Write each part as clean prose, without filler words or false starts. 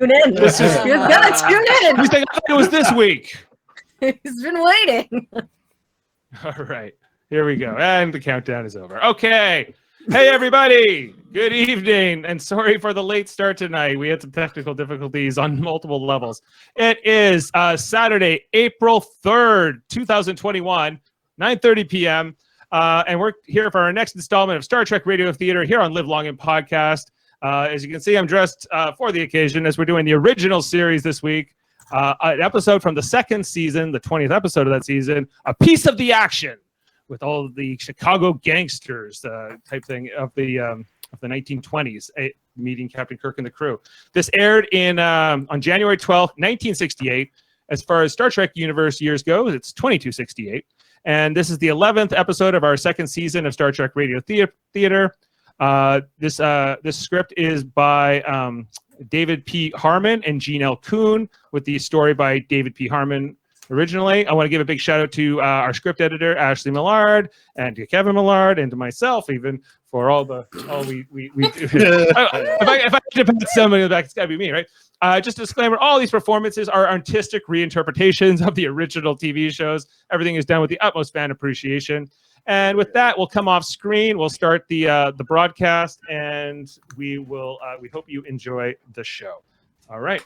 Tune in. He's gonna tune in. He's like, I thought it was this week. He's been waiting. All right, here we go. And the countdown is over. Okay. Hey, everybody. Good evening. And sorry for the late start tonight. We had some technical difficulties on multiple levels. It is Saturday, April 3rd, 2021, 9:30 p.m. And we're here for our next installment of Star Trek Radio Theater here on Live Long and Podcast. As you can see, I'm dressed for the occasion as we're doing the original series this week. An episode from the second season, the 20th episode of that season, A Piece of the Action, with all of the Chicago gangsters type thing of the 1920s, meeting Captain Kirk and the crew. This aired on January 12th, 1968. As far as Star Trek universe years go, it's 2268. And this is the 11th episode of our second season of Star Trek Radio Theater. This script is by David P. Harmon and Gene L. Coon, with the story by David P. Harmon originally. I want to give a big shout out to our script editor, Ashley Millard, and to Kevin Millard, and to myself even, for all we do. If I had to pat somebody in the back, it's got to be me, right? Just a disclaimer, all these performances are artistic reinterpretations of the original TV shows. Everything is done with the utmost fan appreciation. And with that, we'll come off screen. We'll start the broadcast, and we hope you enjoy the show. All right.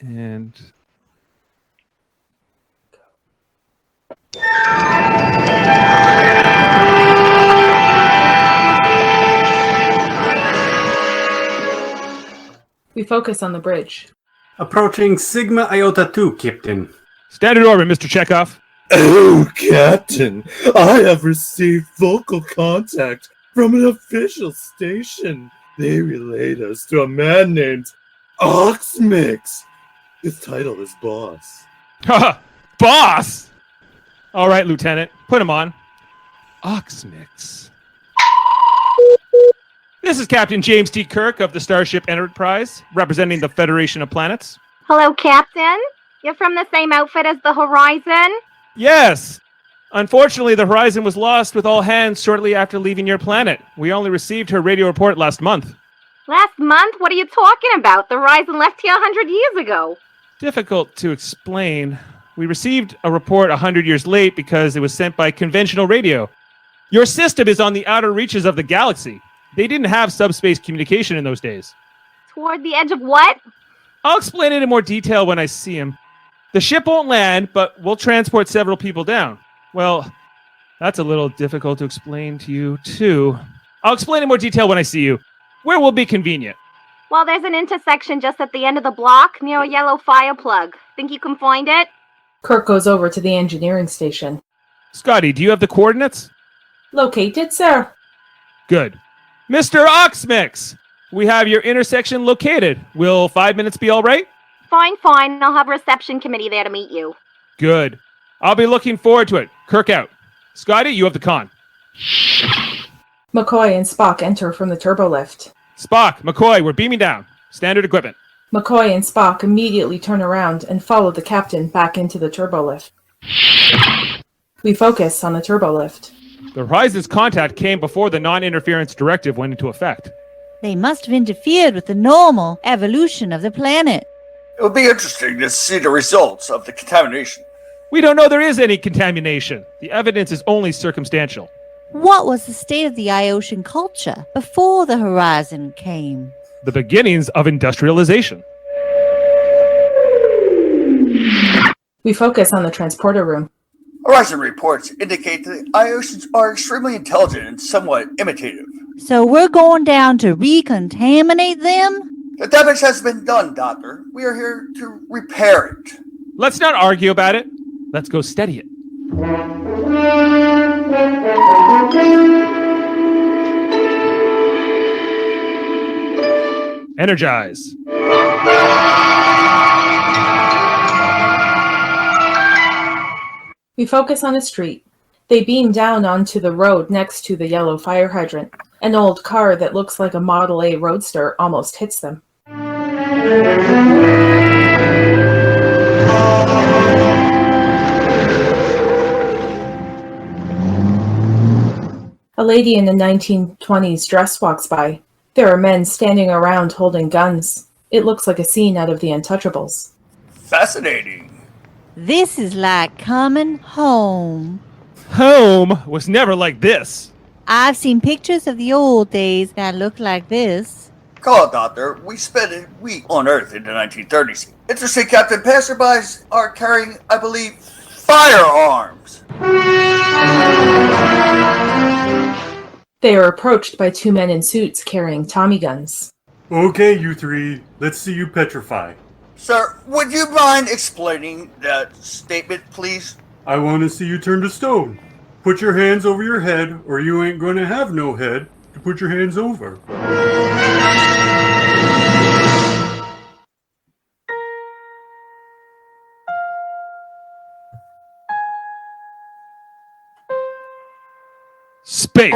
And we focus on the bridge. Approaching Sigma Iota 2, Captain. Standard orbit, Mr. Chekov. Oh, Captain, I have received vocal contact from an official station. They relayed us to a man named Oxmyx. His title is Boss. Boss! All right, Lieutenant, put him on. Oxmyx. This is Captain James T. Kirk of the Starship Enterprise, representing the Federation of Planets. Hello, Captain. You're from the same outfit as the Horizon? Yes. Unfortunately, the Horizon was lost with all hands shortly after leaving your planet. We only received her radio report last month. Last month? What are you talking about? The Horizon left here 100 years ago. Difficult to explain. We received a report 100 years late because it was sent by conventional radio. Your system is on the outer reaches of the galaxy. They didn't have subspace communication in those days. Toward the edge of what? I'll explain it in more detail when I see him. The ship won't land, but we'll transport several people down. Well, that's a little difficult to explain to you, too. I'll explain in more detail when I see you. Where will be convenient? Well, there's an intersection just at the end of the block near a yellow fire plug. Think you can find it? Kirk goes over to the engineering station. Scotty, do you have the coordinates? Located, sir. Good. Mr. Oxmyx, we have your intersection located. Will 5 minutes be all right? Fine. I'll have a reception committee there to meet you. Good. I'll be looking forward to it. Kirk out. Scotty, you have the con. McCoy and Spock enter from the turbolift. Spock, McCoy, we're beaming down. Standard equipment. McCoy and Spock immediately turn around and follow the captain back into the turbolift. We focus on the turbolift. The Horizon's contact came before the non-interference directive went into effect. They must have interfered with the normal evolution of the planet. It would be interesting to see the results of the contamination. We don't know there is any contamination. The evidence is only circumstantial. What was the state of the Iosian culture before the Horizon came? The beginnings of industrialization. We focus on the transporter room. Horizon reports indicate that Iosians are extremely intelligent and somewhat imitative. So we're going down to recontaminate them? The damage has been done, Doctor. We are here to repair it. Let's not argue about it. Let's go steady it. Energize. We focus on a street. They beam down onto the road next to the yellow fire hydrant. An old car that looks like a Model A Roadster almost hits them. A lady in a 1920s dress walks by. There are men standing around holding guns. It looks like a scene out of The Untouchables. Fascinating. This is like coming home. Home was never like this. I've seen pictures of the old days that look like this. Call it, Doctor. We spent a week on Earth in the 1930s. Interesting, Captain. Passerbys are carrying, I believe, firearms. They are approached by two men in suits carrying Tommy guns. Okay, you three. Let's see you petrify. Sir, would you mind explaining that statement, please? I want to see you turn to stone. Put your hands over your head, or you ain't going to have no head to put your hands over. Space.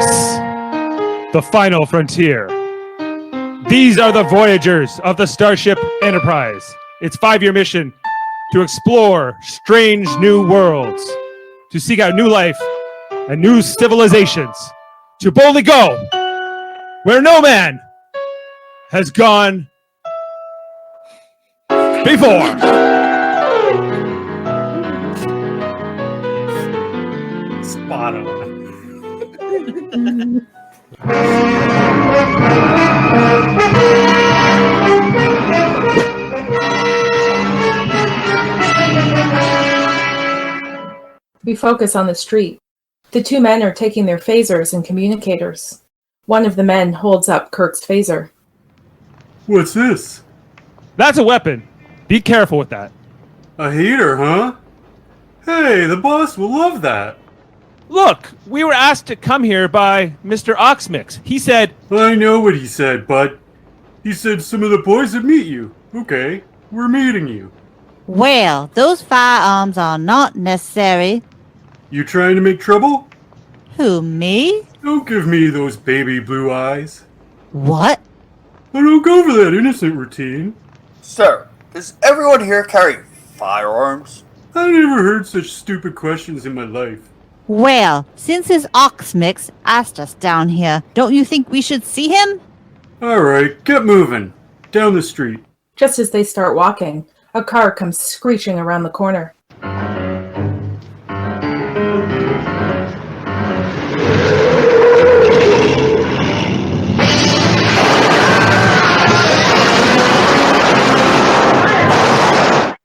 The final frontier. These are the Voyagers of the Starship Enterprise. Its 5-year mission to explore strange new worlds, to seek out new life and new civilizations, to boldly go where no man has gone before. Spot on. We focus on the street. The two men are taking their phasers and communicators. One of the men holds up Kirk's phaser. What's this? That's a weapon. Be careful with that. A heater, huh? Hey, the boss will love that. Look, we were asked to come here by Mr. Oxmyx. He said, I know what he said, bud. He said some of the boys would meet you. Okay, we're meeting you. Well, those firearms are not necessary. You trying to make trouble? Who, me? Don't give me those baby blue eyes. What? I don't go for that innocent routine. Sir, does everyone here carry firearms? I never heard such stupid questions in my life. Well, since this Oxmyx asked us down here, don't you think we should see him? Alright, get moving. Down the street. Just as they start walking, a car comes screeching around the corner.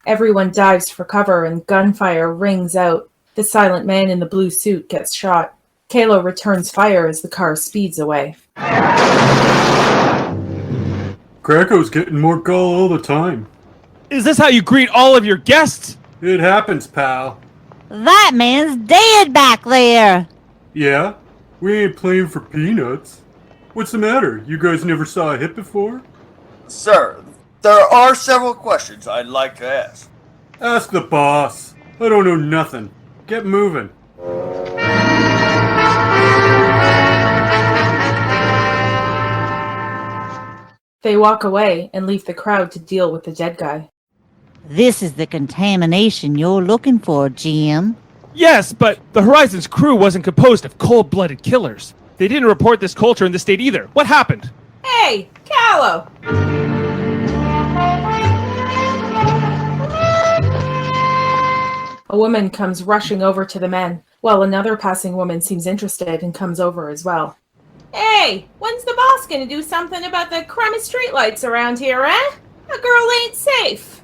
Everyone dives for cover and gunfire rings out. The silent man in the blue suit gets shot. Kalo returns fire as the car speeds away. Krako's getting more gull all the time. is this how you greet all of your guests? It happens, pal. That man's dead back there. Yeah? We ain't playing for peanuts. What's the matter? You guys never saw a hit before? Sir, there are several questions I'd like to ask. Ask the boss. I don't know nothing. Get moving. They walk away and leave the crowd to deal with the dead guy. This is the contamination you're looking for, GM. Yes, but the Horizon's crew wasn't composed of cold-blooded killers. They didn't report this culture in the state either. What happened? Hey, Kalo! A woman comes rushing over to the men, while another passing woman seems interested and comes over as well. Hey, when's the boss gonna do something about the crummy streetlights around here, eh? A girl ain't safe.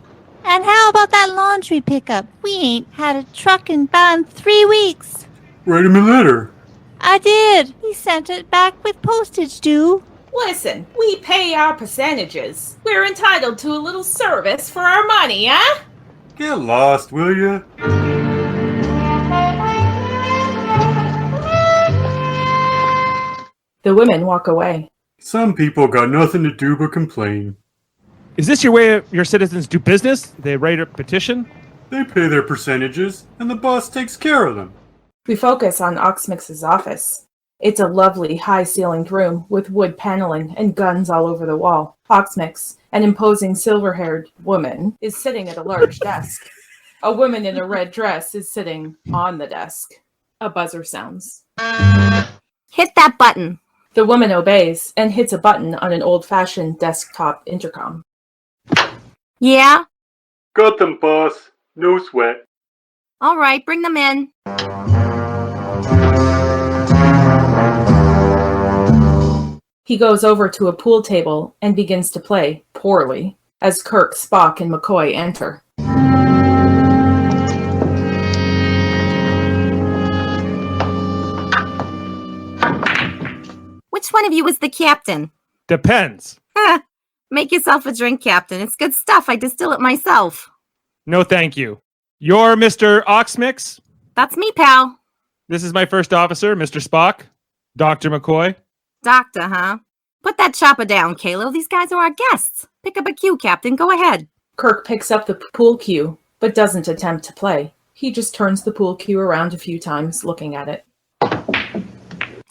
And how about that laundry pickup? We ain't had a truck in about 3 weeks. Write him a letter. I did. He sent it back with postage due. Listen, we pay our percentages. We're entitled to a little service for our money, eh? Get lost, will ya? The women walk away. Some people got nothing to do but complain. Is this your way your citizens do business? They write a petition? They pay their percentages, and the boss takes care of them. We focus on Oxmyx's office. It's a lovely, high-ceilinged room with wood paneling and guns all over the wall. Oxmyx, an imposing silver-haired woman, is sitting at a large desk. A woman in a red dress is sitting on the desk. A buzzer sounds. Hit that button. The woman obeys and hits a button on an old-fashioned desktop intercom. Yeah? Got them, boss. No sweat. All right, bring them in. He goes over to a pool table and begins to play, poorly, as Kirk, Spock, and McCoy enter. Which one of you is the captain? Depends. Make yourself a drink, Captain. It's good stuff. I distill it myself. No, thank you. You're Mr. Oxmyx? That's me, pal. This is my first officer, Mr. Spock. Dr. McCoy. Doctor, huh? Put that chopper down, Kalo. These guys are our guests. Pick up a cue, Captain. Go ahead. Kirk picks up the pool cue, but doesn't attempt to play. He just turns the pool cue around a few times, looking at it.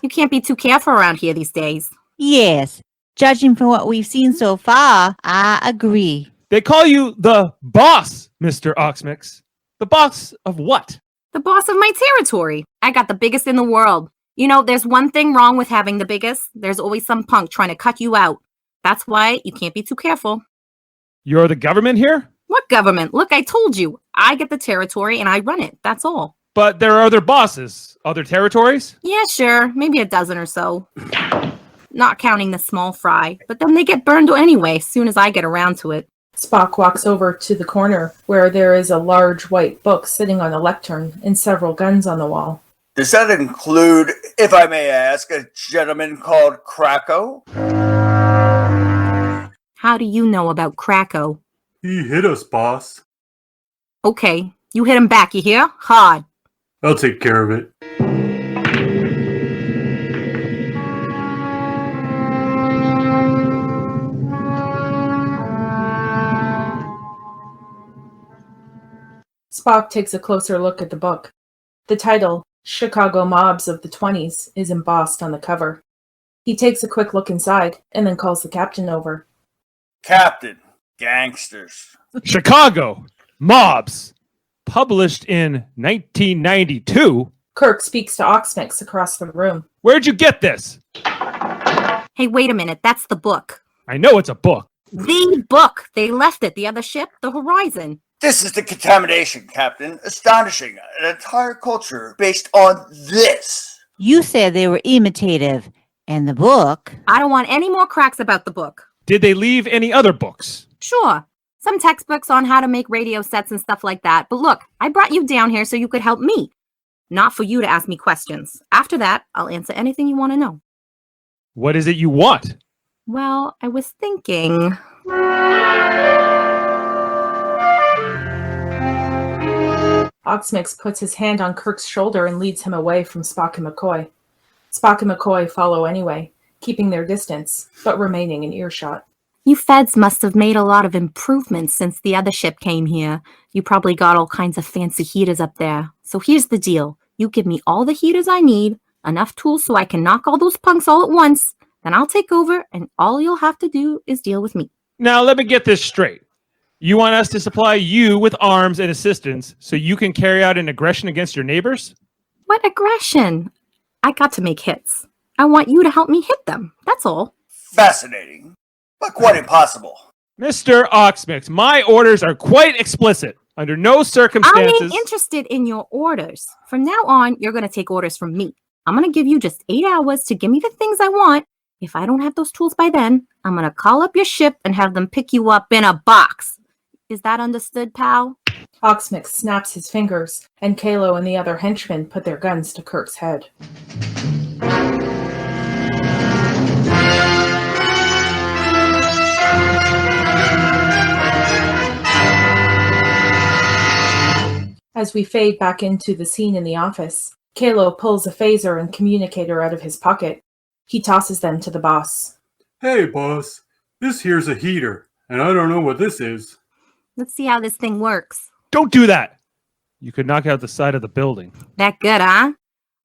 You can't be too careful around here these days. Yes. Judging from what we've seen so far, I agree. They call you the boss, Mr. Oxmyx. The boss of what? The boss of my territory. I got the biggest in the world. You know, there's one thing wrong with having the biggest. There's always some punk trying to cut you out. That's why you can't be too careful. You're the government here? What government? Look, I told you. I get the territory and I run it. That's all. But there are other bosses, other territories? Yeah, sure. Maybe a dozen or so. Not counting the small fry. But then they get burned anyway as soon as I get around to it. Spock walks over to the corner where there is a large white book sitting on a lectern and several guns on the wall. Does that include, if I may ask, a gentleman called Krako? How do you know about Krako? He hit us, boss. Okay, you hit him back, you hear? Hard. I'll take care of it. Spock takes a closer look at the book. The title, Chicago Mobs of the 20s, is embossed on the cover. He takes a quick look inside and then calls the captain over. Captain, gangsters. Chicago Mobs. Published in 1992. Kirk speaks to Oxmyx across the room. Where'd you get this? Hey, wait a minute. That's the book. I know it's a book. The book. They left it. The other ship, the Horizon. This is the contamination, Captain. Astonishing. An entire culture based on this. You said they were imitative. And the book? I don't want any more cracks about the book. Did they leave any other books? Sure. Some textbooks on how to make radio sets and stuff like that. But look, I brought you down here so you could help me. Not for you to ask me questions. After that, I'll answer anything you want to know. What is it you want? Well, I was thinking... Oxmyx puts his hand on Kirk's shoulder and leads him away from Spock and McCoy. Spock and McCoy follow anyway, keeping their distance, but remaining in earshot. You feds must have made a lot of improvements since the other ship came here. You probably got all kinds of fancy heaters up there. So here's the deal. You give me all the heaters I need, enough tools so I can knock all those punks all at once, then I'll take over and all you'll have to do is deal with me. Now, let me get this straight. You want us to supply you with arms and assistance so you can carry out an aggression against your neighbors? What aggression? I got to make hits. I want you to help me hit them. That's all. Fascinating, but quite impossible. Mr. Oxmyx, my orders are quite explicit. Under no I circumstances... ain't interested in your orders. From now on, you're going to take orders from me. I'm going to give you just 8 hours to give me the things I want. If I don't have those tools by then, I'm going to call up your ship and have them pick you up in a box. Is that understood, pal? Oxmyx snaps his fingers, and Kalo and the other henchmen put their guns to Kirk's head. As we fade back into the scene in the office, Kalo pulls a phaser and communicator out of his pocket. He tosses them to the boss. Hey, boss. This here's a heater, and I don't know what this is. Let's see how this thing works. Don't do that! You could knock out the side of the building. That good, huh?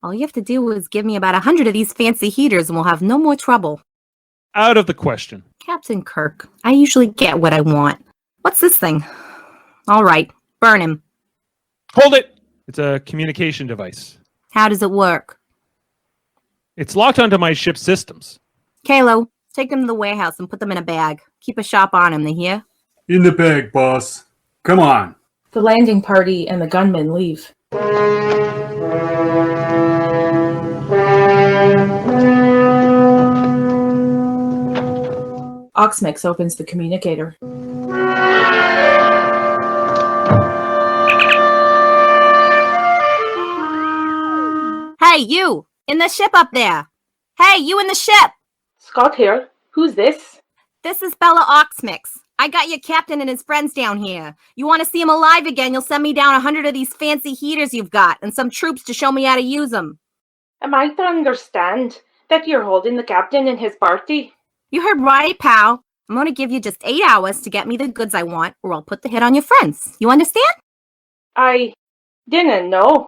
All you have to do is give me about 100 of these fancy heaters and we'll have no more trouble. Out of the question. Captain Kirk, I usually get what I want. What's this thing? All right, burn him. Hold it! It's a communication device. How does it work? It's locked onto my ship's systems. Kalo, take them to the warehouse and put them in a bag. Keep a sharp on him, they hear? In the bag, boss. Come on. The landing party and the gunmen leave. Oxmyx opens the communicator. Hey, you! In the ship up there! Hey, you in the ship! Scott here. Who's this? This is Bela Oxmyx. I got your captain and his friends down here. You want to see him alive again, you'll send me down 100 of these fancy heaters you've got and some troops to show me how to use them. Am I to understand that you're holding the captain and his party? You heard right, pal. I'm going to give you just 8 hours to get me the goods I want, or I'll put the hit on your friends. You understand? I didn't know.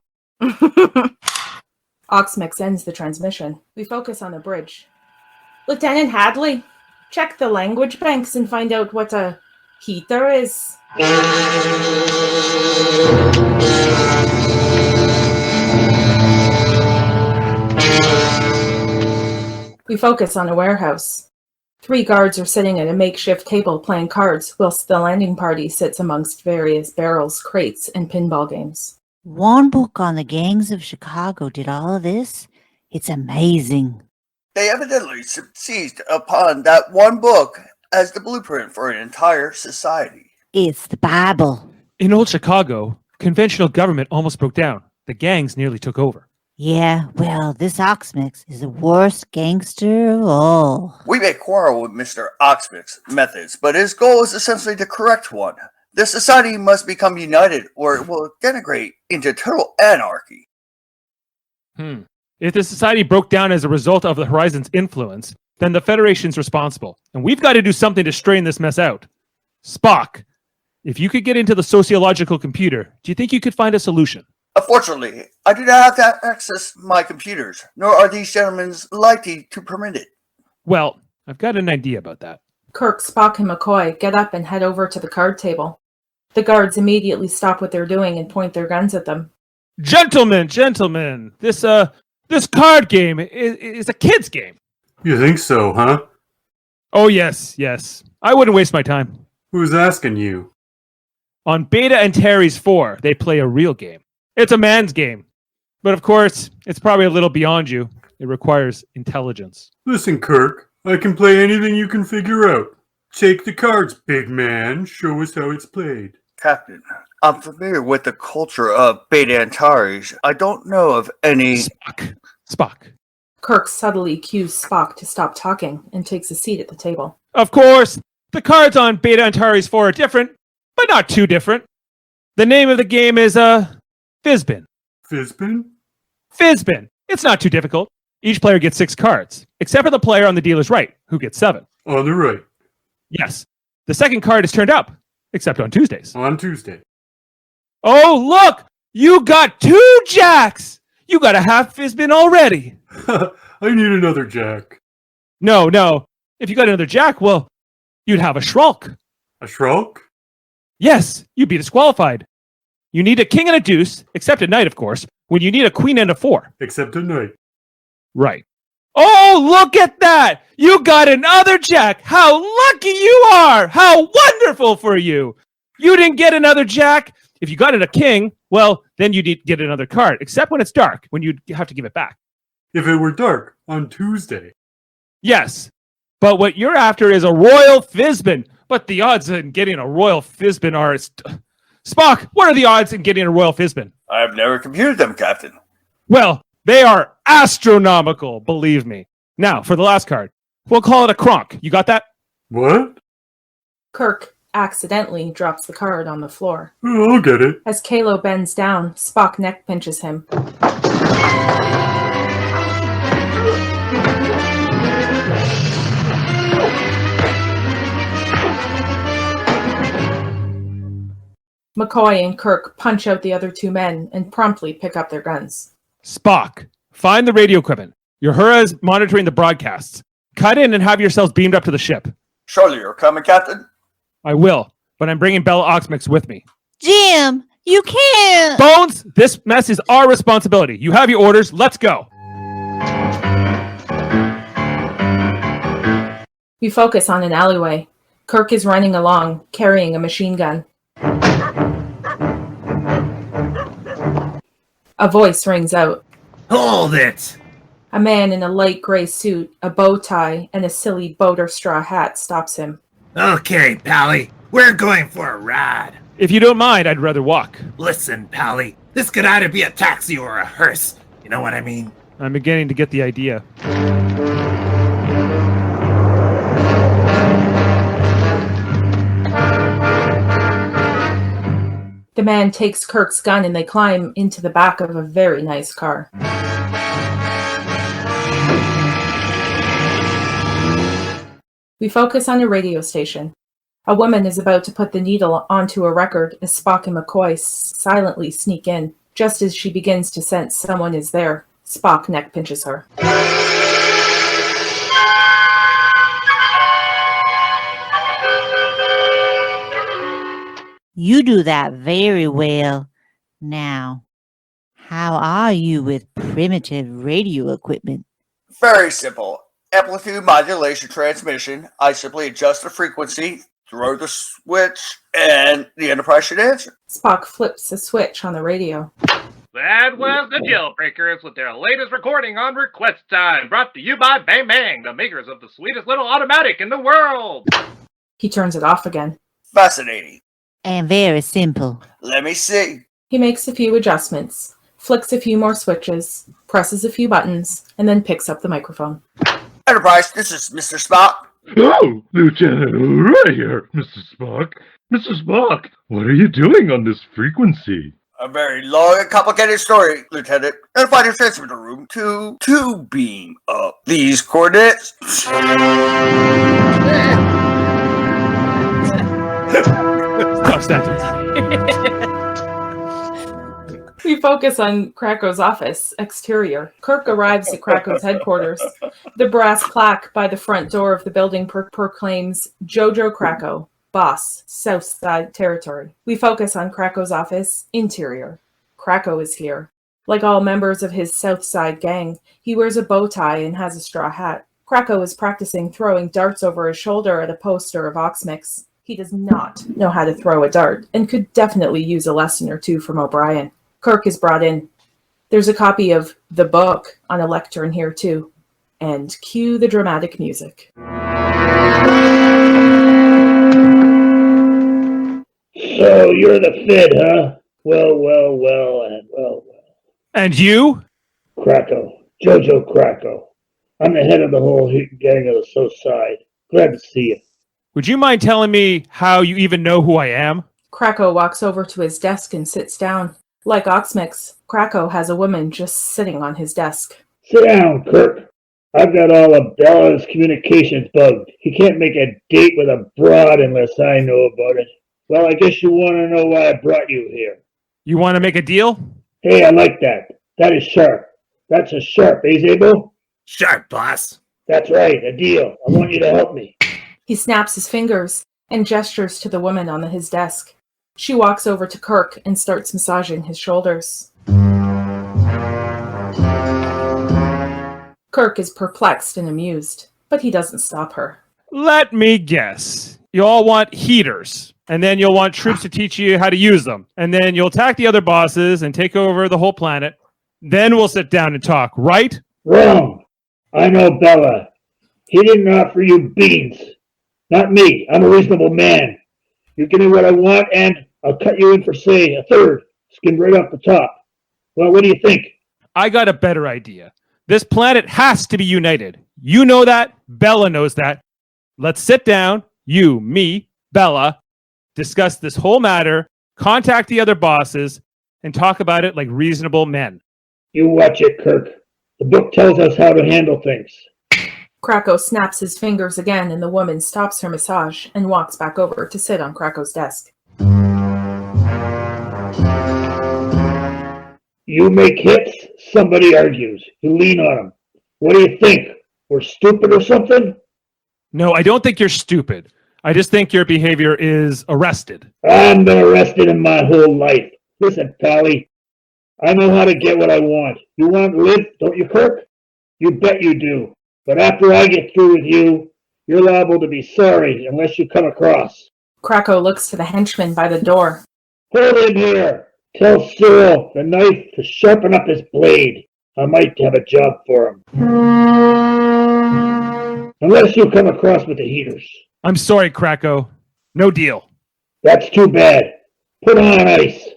Oxmyx ends the transmission. We focus on the bridge. Lieutenant Hadley, check the language banks and find out what a heater is. We focus on a warehouse. 3 guards are sitting at a makeshift table playing cards, whilst the landing party sits amongst various barrels, crates, and pinball games. One book on the gangs of Chicago did all of this. It's amazing. They evidently seized upon that one book as the blueprint for an entire society. It's the Bible. In old Chicago, conventional government almost broke down. The gangs nearly took over. Yeah, well, this Oxmyx is the worst gangster of all. We may quarrel with Mr. Oxmyx's methods, but his goal is essentially the correct one. The society must become united or it will denigrate into total anarchy. If the society broke down as a result of the Horizon's influence, then the Federation's responsible. And we've got to do something to straighten this mess out. Spock, if you could get into the sociological computer, do you think you could find a solution? Unfortunately, I do not have to access my computers, nor are these gentlemen likely to permit it. Well, I've got an idea about that. Kirk, Spock, and McCoy get up and head over to the card table. The guards immediately stop what they're doing and point their guns at them. Gentlemen, this card game is a kid's game. You think so, huh? Oh, yes. I wouldn't waste my time. Who's asking you? On Beta and Terry's 4, they play a real game. It's a man's game. But of course, it's probably a little beyond you. It requires intelligence. Listen, Kirk, I can play anything you can figure out. Take the cards, big man. Show us how it's played. Captain, I'm familiar with the culture of Beta Antares. I don't know of any... Spock. Kirk subtly cues Spock to stop talking and takes a seat at the table. Of course, the cards on Beta Antares 4 are different, but not too different. The name of the game is, Fizbin. Fizbin? Fizbin. It's not too difficult. Each player gets 6 cards, except for the player on the dealer's right, who gets 7. On the right. Yes. The second card is turned up, except on Tuesdays. On Tuesday. Oh, look! You got 2 jacks! You got a half Fizbin already. I need another jack. No. If you got another jack, well, you'd have a Shulk. A Shulk? Yes, you'd be disqualified. You need a king and a deuce, except at night, of course, when you need a queen and a 4. Except at night. Right. Oh, look at that! You got another jack! How lucky you are! How wonderful for you! You didn't get another jack. If you got it a king, well, then you need to get another card, except when it's dark, when you have to give it back. If it were dark on Tuesday. Yes, but what you're after is a royal Fizbin. But the odds in getting a royal Fizbin are... Spock, what are the odds in getting a royal Fizbin? I've never computed them, Captain. Well, they are astronomical, believe me. Now, for the last card. We'll call it a Kronk. You got that? What? Kirk accidentally drops the card on the floor. I'll get it. As Kalo bends down, Spock neck pinches him. McCoy and Kirk punch out the other 2 men and promptly pick up their guns. Spock, find the radio equipment. Uhura is monitoring the broadcasts. Cut in and have yourselves beamed up to the ship. Surely you're coming, Captain? I will, but I'm bringing Bela Oxmyx with me. Jim, you can't! Bones, this mess is our responsibility. You have your orders. Let's go. We focus on an alleyway. Kirk is running along, carrying a machine gun. A voice rings out. Hold it! A man in a light gray suit, a bow tie, and a silly boater straw hat stops him. Okay, Pally, we're going for a ride. If you don't mind, I'd rather walk. Listen, Pally, this could either be a taxi or a hearse. You know what I mean? I'm beginning to get the idea. The man takes Kirk's gun and they climb into the back of a very nice car. We focus on a radio station. A woman is about to put the needle onto a record as Spock and McCoy silently sneak in. Just as she begins to sense someone is there, Spock neck pinches her. You do that very well. Now, how are you with primitive radio equipment? Very simple. Amplitude modulation transmission. I simply adjust the frequency, throw the switch, and the Enterprise should answer. Spock flips a switch on the radio. That was the Jailbreakers with their latest recording on Request Time, brought to you by Bang Bang, the makers of the sweetest little automatic in the world. He turns it off again. Fascinating. And very simple. Let me see. He makes a few adjustments, flicks a few more switches, presses a few buttons, and then picks up the microphone. Enterprise, this is Mr. Spock. Oh, Lieutenant, right here, Mr. Spock. Mr. Spock, what are you doing on this frequency? A very long and complicated story, Lieutenant. Find your transmitter room to beam up these coordinates. Tough sentence. We focus on Krako's office, exterior. Kirk arrives at Krako's headquarters. The brass plaque by the front door of the building proclaims Jojo Krako, boss, South Side Territory. We focus on Krako's office, interior. Krako is here. Like all members of his South Side gang, he wears a bow tie and has a straw hat. Krako is practicing throwing darts over his shoulder at a poster of Oxmyx. He does not know how to throw a dart and could definitely use a lesson or two from O'Brien. Kirk is brought in. There's a copy of The Book on a lectern here too. And cue the dramatic music. So you're the Fed, huh? Well. And you? Krako. Jojo Krako. I'm the head of the whole gang of the South Side. Glad to see you. Would you mind telling me how you even know who I am? Krako walks over to his desk and sits down. Like Oxmyx, Krako has a woman just sitting on his desk. Sit down, Kirk. I've got all of Bela's communications bugged. He can't make a date with a broad unless I know about it. Well, I guess you want to know why I brought you here. You want to make a deal? Hey, I like that. That is sharp. That's a sharp, eh, Zabo? Sharp, boss. That's right, a deal. I want you to help me. He snaps his fingers and gestures to the woman on his desk. She walks over to Kirk and starts massaging his shoulders. Kirk is perplexed and amused, but he doesn't stop her. Let me guess. You all want heaters, and then you'll want troops to teach you how to use them, and then you'll attack the other bosses and take over the whole planet. Then we'll sit down and talk, right? Wrong. I know Bela. He didn't offer you beans. Not me. I'm a reasonable man. You give me what I want, and I'll cut you in for, say, a third. Skimmed right off the top. Well, what do you think? I got a better idea. This planet has to be united. You know that. Bela knows that. Let's sit down, you, me, Bela, discuss this whole matter, contact the other bosses, and talk about it like reasonable men. You watch it, Kirk. The book tells us how to handle things. Krako snaps his fingers again, and the woman stops her massage and walks back over to sit on Krako's desk. You make hits, somebody argues. You lean on them. What do you think? We're stupid or something? No, I don't think you're stupid. I just think your behavior is arrested. I've been arrested in my whole life. Listen, Pally, I know how to get what I want. You want to live, don't you, Kirk? You bet you do. But after I get through with you, You're liable to be sorry unless you come across. Krako looks to the henchman by the door. Hold him here. Tell Cyril the knife to sharpen up his blade. I might have a job for him. Unless you come across with the heaters. I'm sorry, Krako. No deal. That's too bad. Put on ice.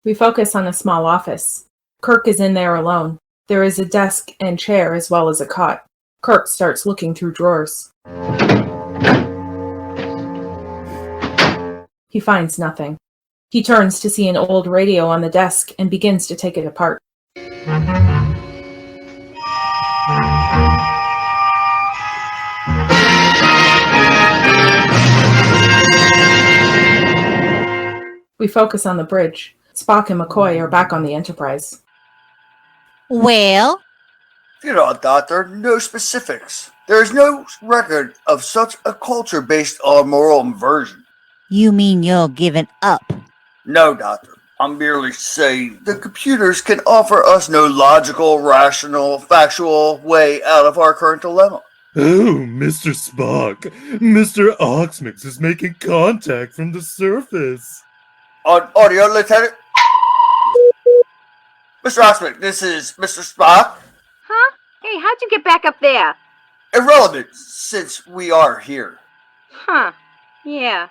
We focus on a small office. Kirk is in there alone. There is a desk and chair as well as a cot. Kirk starts looking through drawers. He finds nothing. He turns to see an old radio on the desk and begins to take it apart. We focus on the bridge. Spock and McCoy are back on the Enterprise. Well, Doctor, no specifics. There is no record of such a culture based on moral inversion. you mean you're giving up? No, Doctor. I'm merely saying the computers can offer us no logical, rational, factual way out of our current dilemma. Oh, Mr. Spock, Mr. Oxmyx is making contact from the surface. On audio, Lieutenant. Mr. Oxmyx, this is Mr. Spock. Huh? Hey, how'd you get back up there? Irrelevant, since we are here. Huh. Yeah.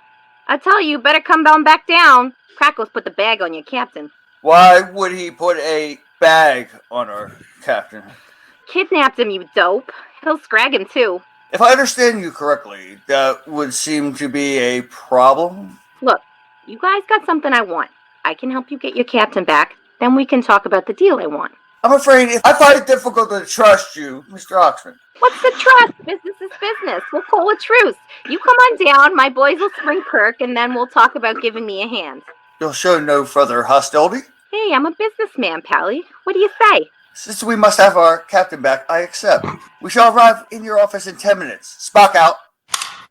I tell you, better come on back down. Krako's put the bag on your captain. Why would he put a bag on our captain? Kidnapped him, you dope. He'll scrag him, too. If I understand you correctly, that would seem to be a problem. Look, you guys got something I want. I can help you get your captain back. Then we can talk about the deal I want. I'm afraid I find it difficult to trust you, Mr. Oxmyx. What's the trust? Business is business. We'll call a truce. You come on down, my boys will spring Kirk, and then we'll talk about giving me a hand. You'll show no further hostility? Hey, I'm a businessman, Pally. What do you say? Since we must have our captain back, I accept. We shall arrive in your office in 10 minutes. Spock out.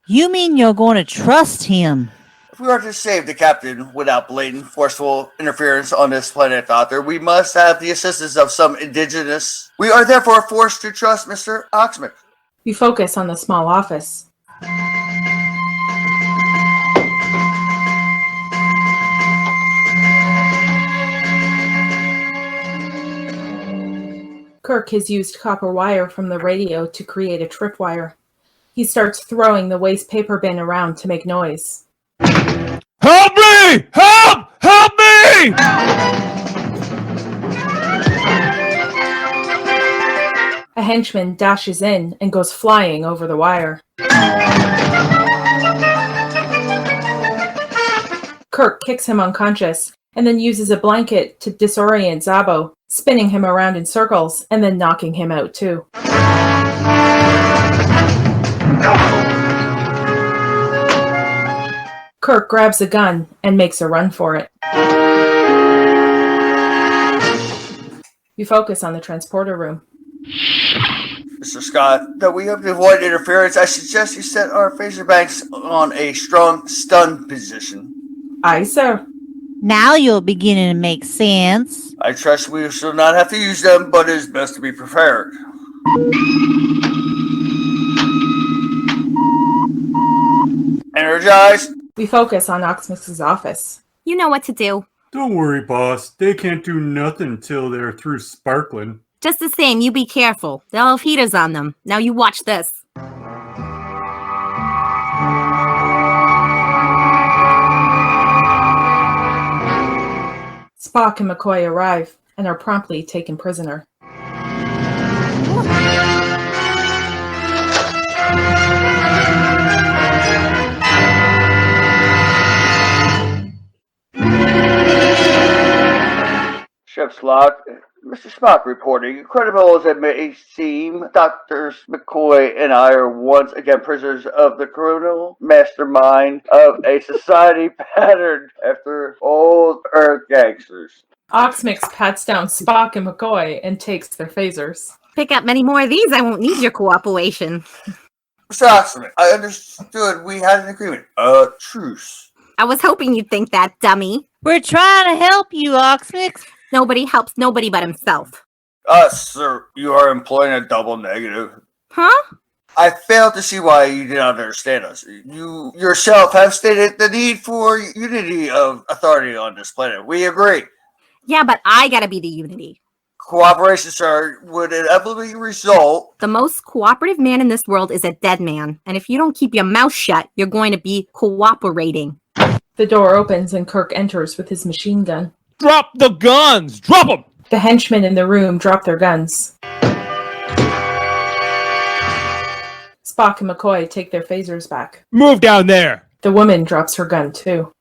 You mean you're going to trust him? If we are to save the captain without blatant, forceful interference on this planet, Doctor, we must have the assistance of some indigenous. We are therefore forced to trust Mr. Oxmyx. We focus on the small office. Kirk has used copper wire from the radio to create a tripwire. He starts throwing the waste paper bin around to make noise. Help me! Help! Help me! A henchman dashes in and goes flying over the wire. Kirk kicks him unconscious and then uses a blanket to disorient Zabo, spinning him around in circles and then knocking him out too. Kirk grabs a gun and makes a run for it. We focus on the transporter room. Mr. Scott, that we have to avoid interference, I suggest you set our phaser banks on a strong stun position. Aye, sir. Now you're beginning to make sense. I trust we shall not have to use them, but it is best to be prepared. Energize. We focus on Oxmyx's office. You know what to do. Don't worry, boss. They can't do nothing till they're through sparkling. Just the same, you be careful. They'll have heaters on them. Now you watch this. Spock and McCoy arrive and are promptly taken prisoner. Ship's log. Mr. Spock reporting. Incredible as it may seem, Drs. McCoy and I are once again prisoners of the criminal mastermind of a society patterned after old Earth gangsters. Oxmyx pats down Spock and McCoy and takes their phasers. Pick up many more of these, I won't need your cooperation. Mr. Oxmyx, I understood we had an agreement. A truce. I was hoping you'd think that, dummy. We're trying to help you, Oxmyx. Nobody helps nobody but himself. Sir, you are employing a double negative. Huh? I fail to see why you do not understand us. You yourself have stated the need for unity of authority on this planet. We agree. Yeah, but I gotta be the unity. Cooperation, sir, would inevitably result. The most cooperative man in this world is a dead man. And if you don't keep your mouth shut, you're going to be cooperating. The door opens and Kirk enters with his machine gun. Drop the guns! Drop them! The henchmen in the room drop their guns. Spock and McCoy take their phasers back. Move down there! The woman drops her gun too.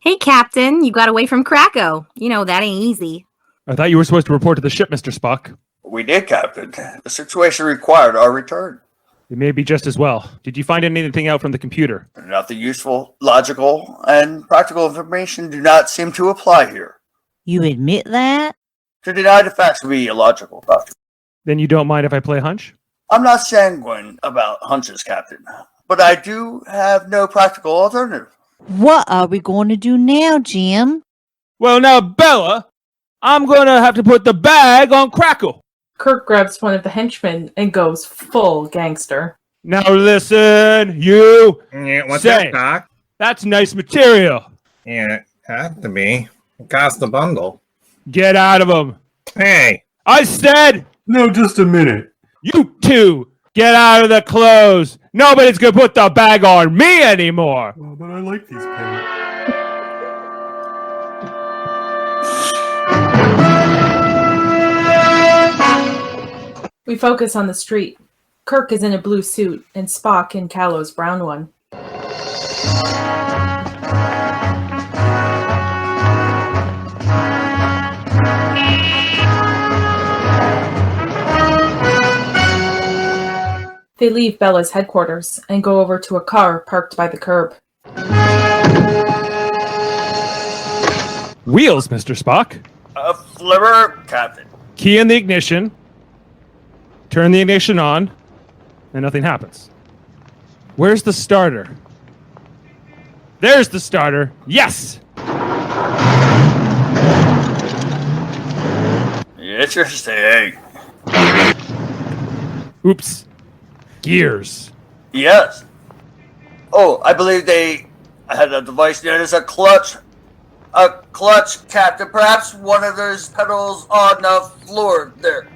Hey, Captain, you got away from Krako. You know, that ain't easy. I thought you were supposed to report to the ship, Mr. Spock. We did, Captain. The situation required our return. It may be just as well. Did you find anything out from the computer? Nothing useful, logical, and practical information do not seem to apply here. You admit that? To deny the facts would be illogical, Doctor. Then you don't mind if I play hunch? I'm not sanguine about hunches, Captain, but I do have no practical alternative. What are we going to do now, Jim? Well, now, Bela, I'm going to have to put the bag on Krako. Kirk grabs one of the henchmen and goes full gangster. Now listen, you Yeah, what's say, that, Doc? that's nice material. Yeah, it had to be. It cost a bundle. Get out of them. Hey! I said, No, just a minute. you two, get out of the clothes. Nobody's going to put the bag on me anymore. Oh, but I like these pants. We focus on the street. Kirk is in a blue suit and Spock in Kalo's brown one. They leave Bela's headquarters and go over to a car parked by the curb. Wheels, Mr. Spock. A flipper, Captain. Key in the ignition. Turn the ignition on. And nothing happens. Where's the starter? There's the starter. Yes! Interesting. Oops. Gears. Yes. Oh, I believe they had a device known as a clutch. A clutch, Captain. Perhaps one of those pedals on the floor there.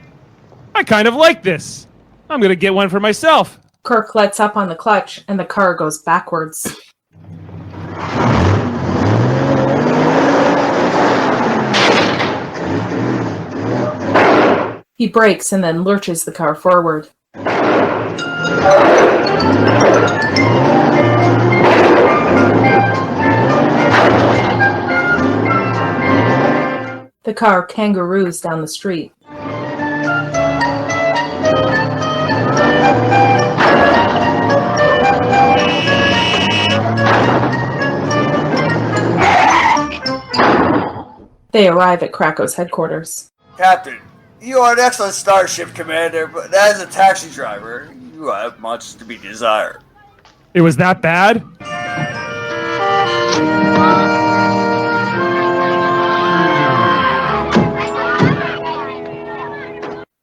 I kind of like this. I'm going to get one for myself. Kirk lets up on the clutch and the car goes backwards. He brakes and then lurches the car forward. The car kangaroos down the street. They arrive at Krako's headquarters. Captain, you are an excellent starship commander, but as a taxi driver, you have much to be desired. It was that bad?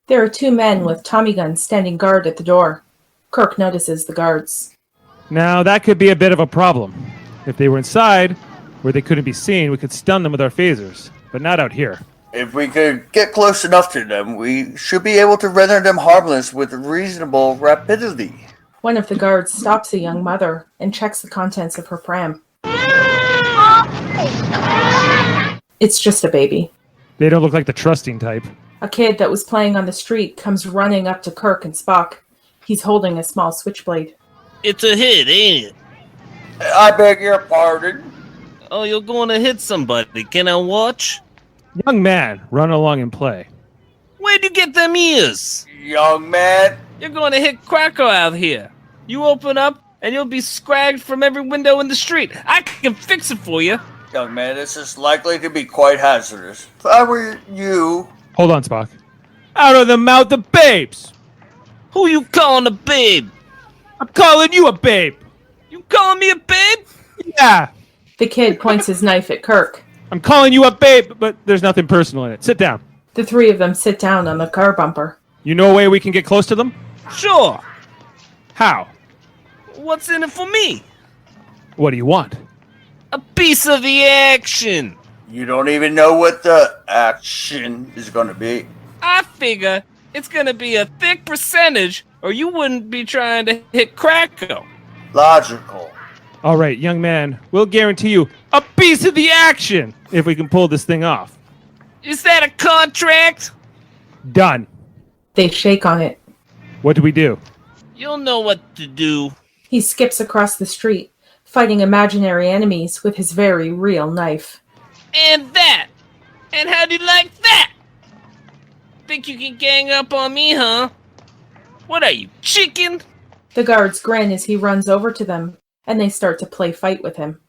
There are two men with Tommy guns standing guard at the door. Kirk notices the guards. Now, that could be a bit of a problem. If they were inside, where they couldn't be seen, we could stun them with our phasers, but not out here. If we could get close enough to them, we should be able to render them harmless with reasonable rapidity. One of the guards stops a young mother and checks the contents of her pram. It's just a baby. They don't look like the trusting type. A kid that was playing on the street comes running up to Kirk and Spock. He's holding a small switchblade. It's a hit, ain't it? I beg your pardon? Oh, you're going to hit somebody. Can I watch? Young man, run along and play. Where'd you get them ears? Young man. You're going to hit Krako out here. You open up, and you'll be scragged from every window in the street. I can fix it for you. Young man, this is likely to be quite hazardous. If I were you... Hold on, Spock. Out of the mouth of babes! Who you calling a babe? I'm calling you a babe! You calling me a babe? Yeah! The kid points his knife at Kirk. I'm calling you a babe, but there's nothing personal in it. Sit down. The three of them sit down on the car bumper. You know a way we can get close to them? Sure. How? What's in it for me? What do you want? A piece of the action. You don't even know what the action is going to be. I figure it's gonna be a thick percentage, or you wouldn't be trying to hit Krako. Logical. All right, young man, we'll guarantee you a piece of the action if we can pull this thing off. Is that a contract? Done. They shake on it. What do we do? You'll know what to do. He skips across the street, fighting imaginary enemies with his very real knife. And that. And how do you like that? Think you can gang up on me, huh? What are you, chicken? The guards grin as he runs over to them, and they start to play fight with him.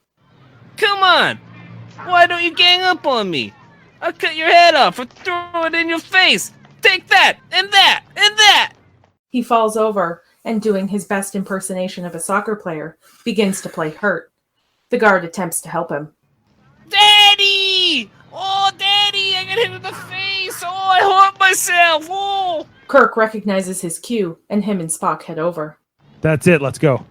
Come on! Why don't you gang up on me? I'll cut your head off or throw it in your face! Take that! And that! And that! He falls over, and doing his best impersonation of a soccer player, begins to play hurt. The guard attempts to help him. Daddy! Oh, Daddy! I got hit in the face! Oh, I hurt myself! Oh! Kirk recognizes his cue, and him and Spock head over. That's it, let's go.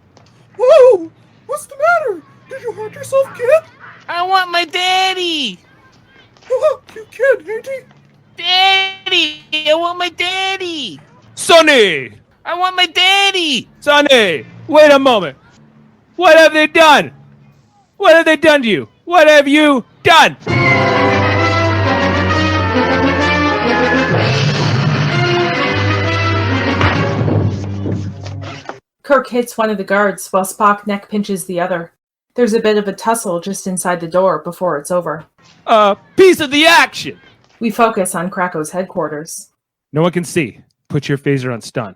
Whoa! What's the matter? Did you hurt yourself, kid? I want my daddy! Oh, you kid, ain't he? Daddy! I want my daddy! Sonny! I want my daddy! Sonny! Wait a moment. What have they done? What have they done to you? What have you done? Kirk hits one of the guards while Spock neck pinches the other. There's a bit of a tussle just inside the door before it's over. Piece of the action! We focus on Krako's headquarters. No one can see. Put your phaser on stun.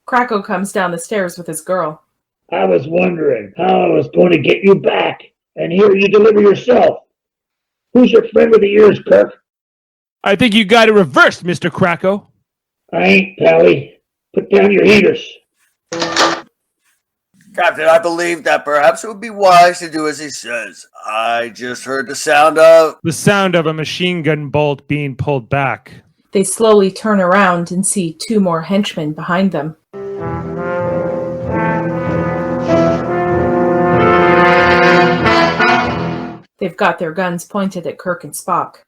Krako comes down the stairs with his girl. I was wondering how I was going to get you back, and here you deliver yourself. Who's your friend with the ears, Kirk? I think you got it reversed, Mr. Krako. I ain't, Pally. Put down your heaters. Captain, I believe that perhaps it would be wise to do as he says. I just heard the sound of... The sound of a machine gun bolt being pulled back. They slowly turn around and see two more henchmen behind them. They've got their guns pointed at Kirk and Spock.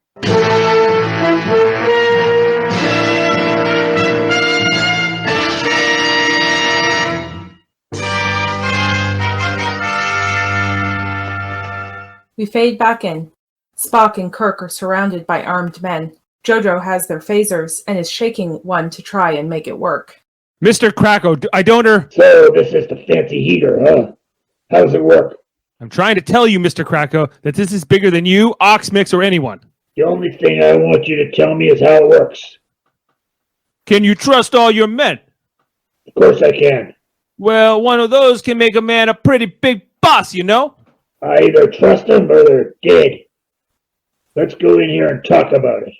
We fade back in. Spock and Kirk are surrounded by armed men. Jojo has their phasers and is shaking one to try and make it work. Mr. Krako, I don't... So this is the fancy heater, huh? How does it work? I'm trying to tell you, Mr. Krako, that this is bigger than you, Oxmyx, or anyone. The only thing I want you to tell me is how it works. Can you trust all your men? Of course I can. Well, one of those can make a man a pretty big boss, you know? I either trust them or they're dead. Let's go in here and talk about it.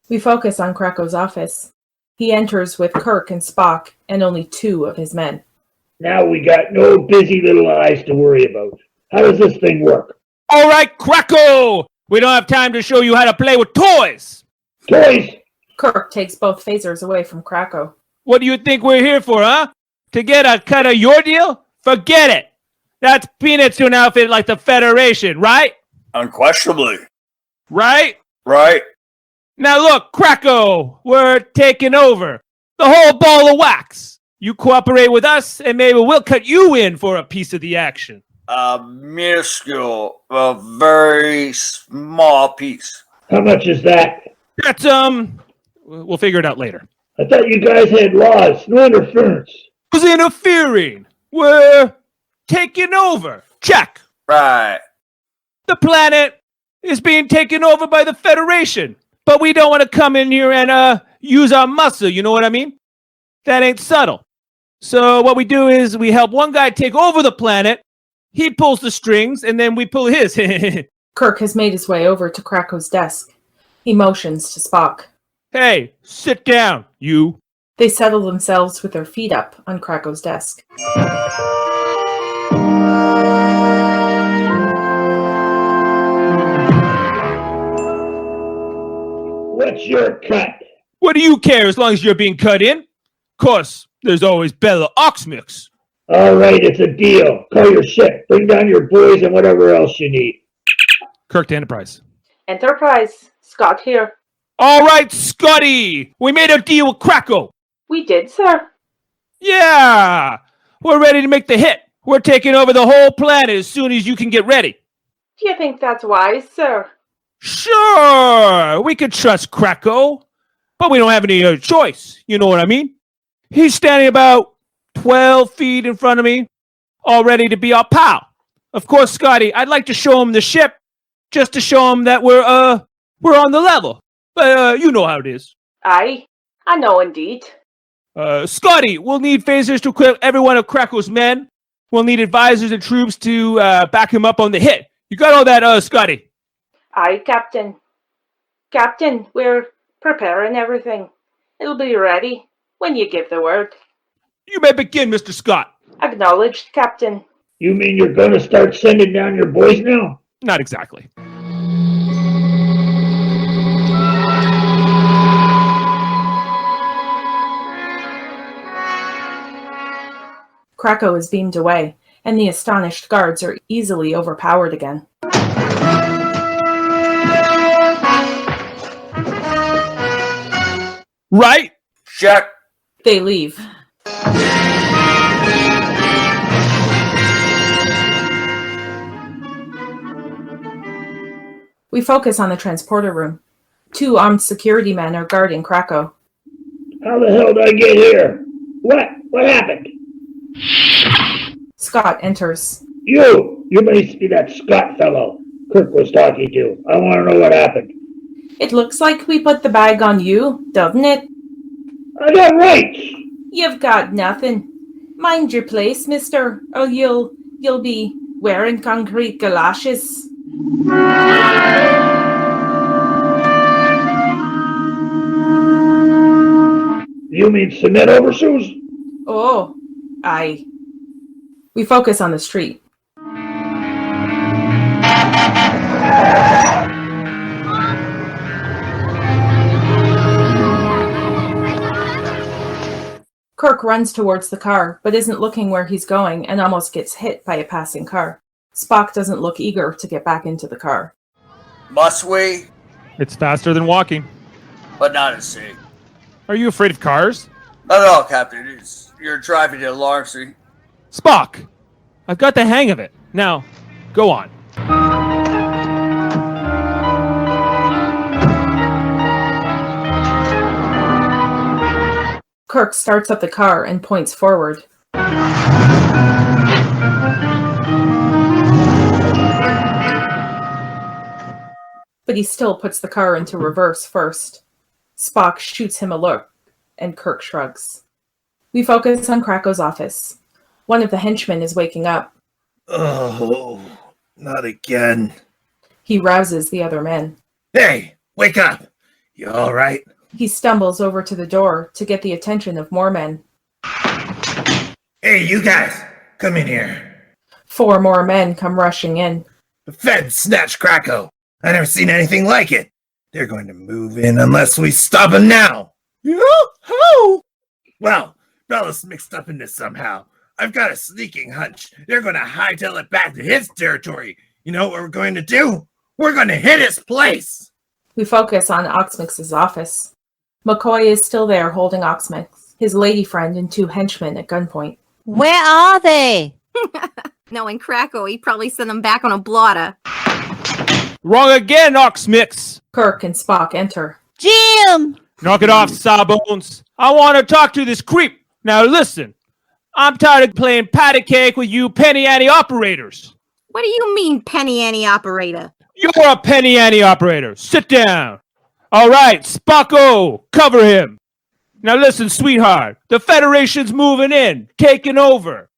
We focus on Krako's office. He enters with Kirk and Spock and only two of his men. Now we got no busy little eyes to worry about. How does this thing work? All right, Krako! We don't have time to show you how to play with toys! Toys? Kirk takes both phasers away from Krako. What do you think we're here for, huh? To get a cut of your deal? Forget it! That's peanuts to an outfit like the Federation, right? Unquestionably. Right? Right. Now look, Krako, we're taking over. The whole ball of wax. You cooperate with us, and maybe we'll cut you in for a piece of the action. A minuscule, a very small piece. How much is that? That's, we'll figure it out later. I thought you guys had laws, no interference. Who's interfering? We're taking over. Check. Right. The planet is being taken over by the Federation. But we don't want to come in here and use our muscle, you know what I mean? That ain't subtle. So what we do is we help one guy take over the planet, he pulls the strings, and then we pull his. Kirk has made his way over to Krako's desk. He motions to Spock. Hey, sit down, you. They settle themselves with their feet up on Krako's desk. What's your cut? What do you care as long as you're being cut in? Of course, there's always Bela Oxmyx. All right, it's a deal. Call your ship. Bring down your boys and whatever else you need. Kirk to Enterprise. Enterprise. Scott here. All right, Scotty. We made a deal with Krako. We did, sir. Yeah. We're ready to make the hit. We're taking over the whole planet as soon as you can get ready. Do you think that's wise, sir? Sure. We could trust Krako. But we don't have any other choice. You know what I mean? He's standing about 12 feet in front of me, all ready to be our pal. Of course, Scotty, I'd like to show him the ship, just to show him that we're on the level. But you know how it is. I know indeed. Scotty, we'll need phasers to equip every one of Krako's men. We'll need advisors and troops to back him up on the hit. You got all that, Scotty? Aye, Captain. Captain, we're preparing everything. It'll be ready when you give the word. You may begin, Mr. Scott. Acknowledged, Captain. You mean you're gonna start sending down your boys now? Not exactly. Krako is beamed away, and the astonished guards are easily overpowered again. Right? Check. They leave. We focus on the transporter room. 2 armed security men are guarding Krako. How the hell did I get here? What? What happened? Scott enters. You must be that Scott fellow Kirk was talking to. I want to know what happened. It looks like we put the bag on you, doesn't it? I got rights. You've got nothing. Mind your place, mister, or you'll be wearing concrete galoshes. You mean cement overshoes? Oh, aye. We focus on the street. Kirk runs towards the car, but isn't looking where he's going and almost gets hit by a passing car. Spock doesn't look eager to get back into the car. Must we? It's faster than walking. But not at sea. Are you afraid of cars? Not at all, Captain. You're driving to alarm street. Spock! I've got the hang of it. Now, go on. Kirk starts up the car and points forward. But he still puts the car into reverse first. Spock shoots him a look, and Kirk shrugs. We focus on Krako's office. One of the henchmen is waking up. Oh, not again. He rouses the other men. Hey, wake up! You all right? He stumbles over to the door to get the attention of more men. Hey, you guys, come in here. 4 more men come rushing in. The Feds snatched Krako. I never seen anything like it. They're going to move in unless we stop them now. Yoo-hoo! Well, Bela's mixed up in this somehow. I've got a sneaking hunch they're going to hightail it back to his territory. You know what we're going to do? We're going to hit his place. We focus on Oxmyx's office. McCoy is still there holding Oxmyx, his lady friend and 2 henchmen at gunpoint. Where are they? Knowing Krako, he probably sent them back on a blotter. Wrong again, Oxmyx! Kirk and Spock enter. Jim! Knock it off, Sawbones. I want to talk to this creep. Now listen, I'm tired of playing patty cake with you penny ante operators. What do you mean, penny ante operator? You're a penny ante operator. Sit down. All right, Spocko, cover him. Now listen, sweetheart. The Federation's moving in, taking over.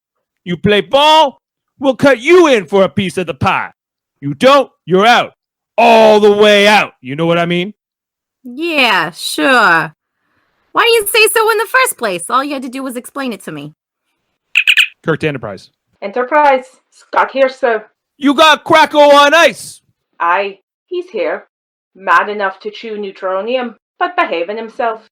You play ball, we'll cut you in for a piece of the pie. You don't, you're out. All the way out. You know what I mean? Yeah, sure. Why didn't you say so in the first place? All you had to do was explain it to me. Kirk to Enterprise. Enterprise. Scott here, sir. You got Krako on ice! Aye, he's here. Mad enough to chew neutronium, but behaving himself.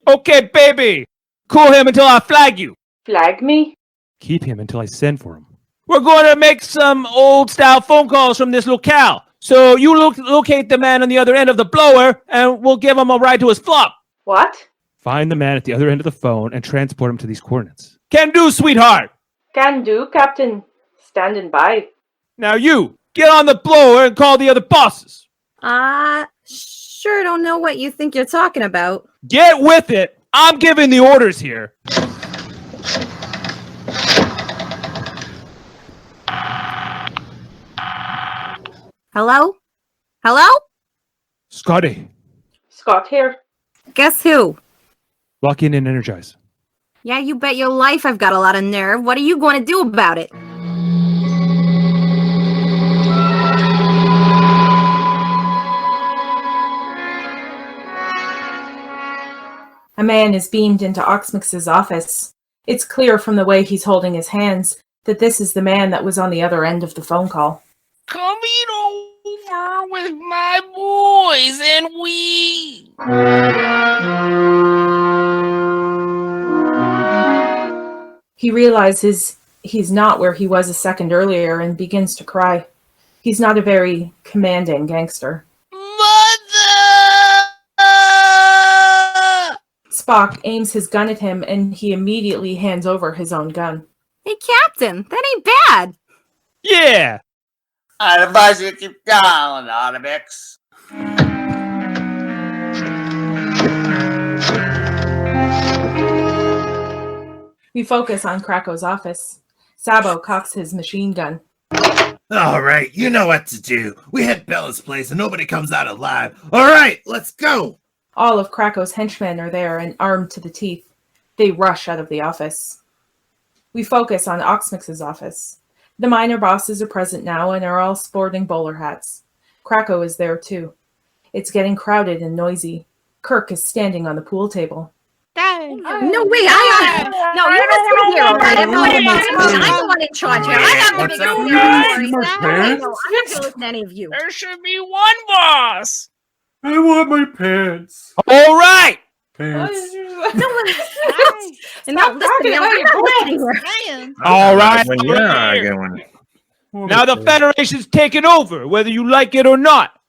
Okay, baby! Cool him until I flag you. Flag me? Keep him until I send for him. We're going to make some old-style phone calls from this locale. So you locate the man on the other end of the blower, and we'll give him a ride to his flop. What? Find the man at the other end of the phone and transport him to these coordinates. Can do, sweetheart! Can do, Captain. Standing by. Now you, get on the blower and call the other bosses. Sure don't know what you think you're talking about. Get with it. I'm giving the orders here. Hello? Hello? Scotty, Scott here. Guess who? lock in and energize. Yeah, you bet your life I've got a lot of nerve. What are you going to do about it? A man is beamed into Oxmyx's office. It's clear from the way he's holding his hands that this is the man that was on the other end of the phone call. Coming over with my boys, and we... He realizes he's not where he was a second earlier and begins to cry. He's not a very commanding gangster. Spock aims his gun at him and he immediately hands over his own gun. Hey, Captain, that ain't bad. Yeah! I'd advise you to keep going, Oxmyx. We focus on Krako's office. Sabo cocks his machine gun. All right, you know what to do. We hit Bela's place and nobody comes out alive. All right, let's go. All of Krako's henchmen are there and armed to the teeth. They rush out of the office. We focus on Oxmyx's office. The minor bosses are present now and are all sporting bowler hats. Krako is there too. It's getting crowded and noisy. Kirk is standing on the pool table. No, wait, no, you're not here, all right? I'm the one in charge here. I got the big story. I'm not going to listen to any of you. There should be one boss! I want my pants. All right! Pants. And now listen, I'm not listening. All right. When you're arguing. Now the Federation's taking over, whether you like it or not.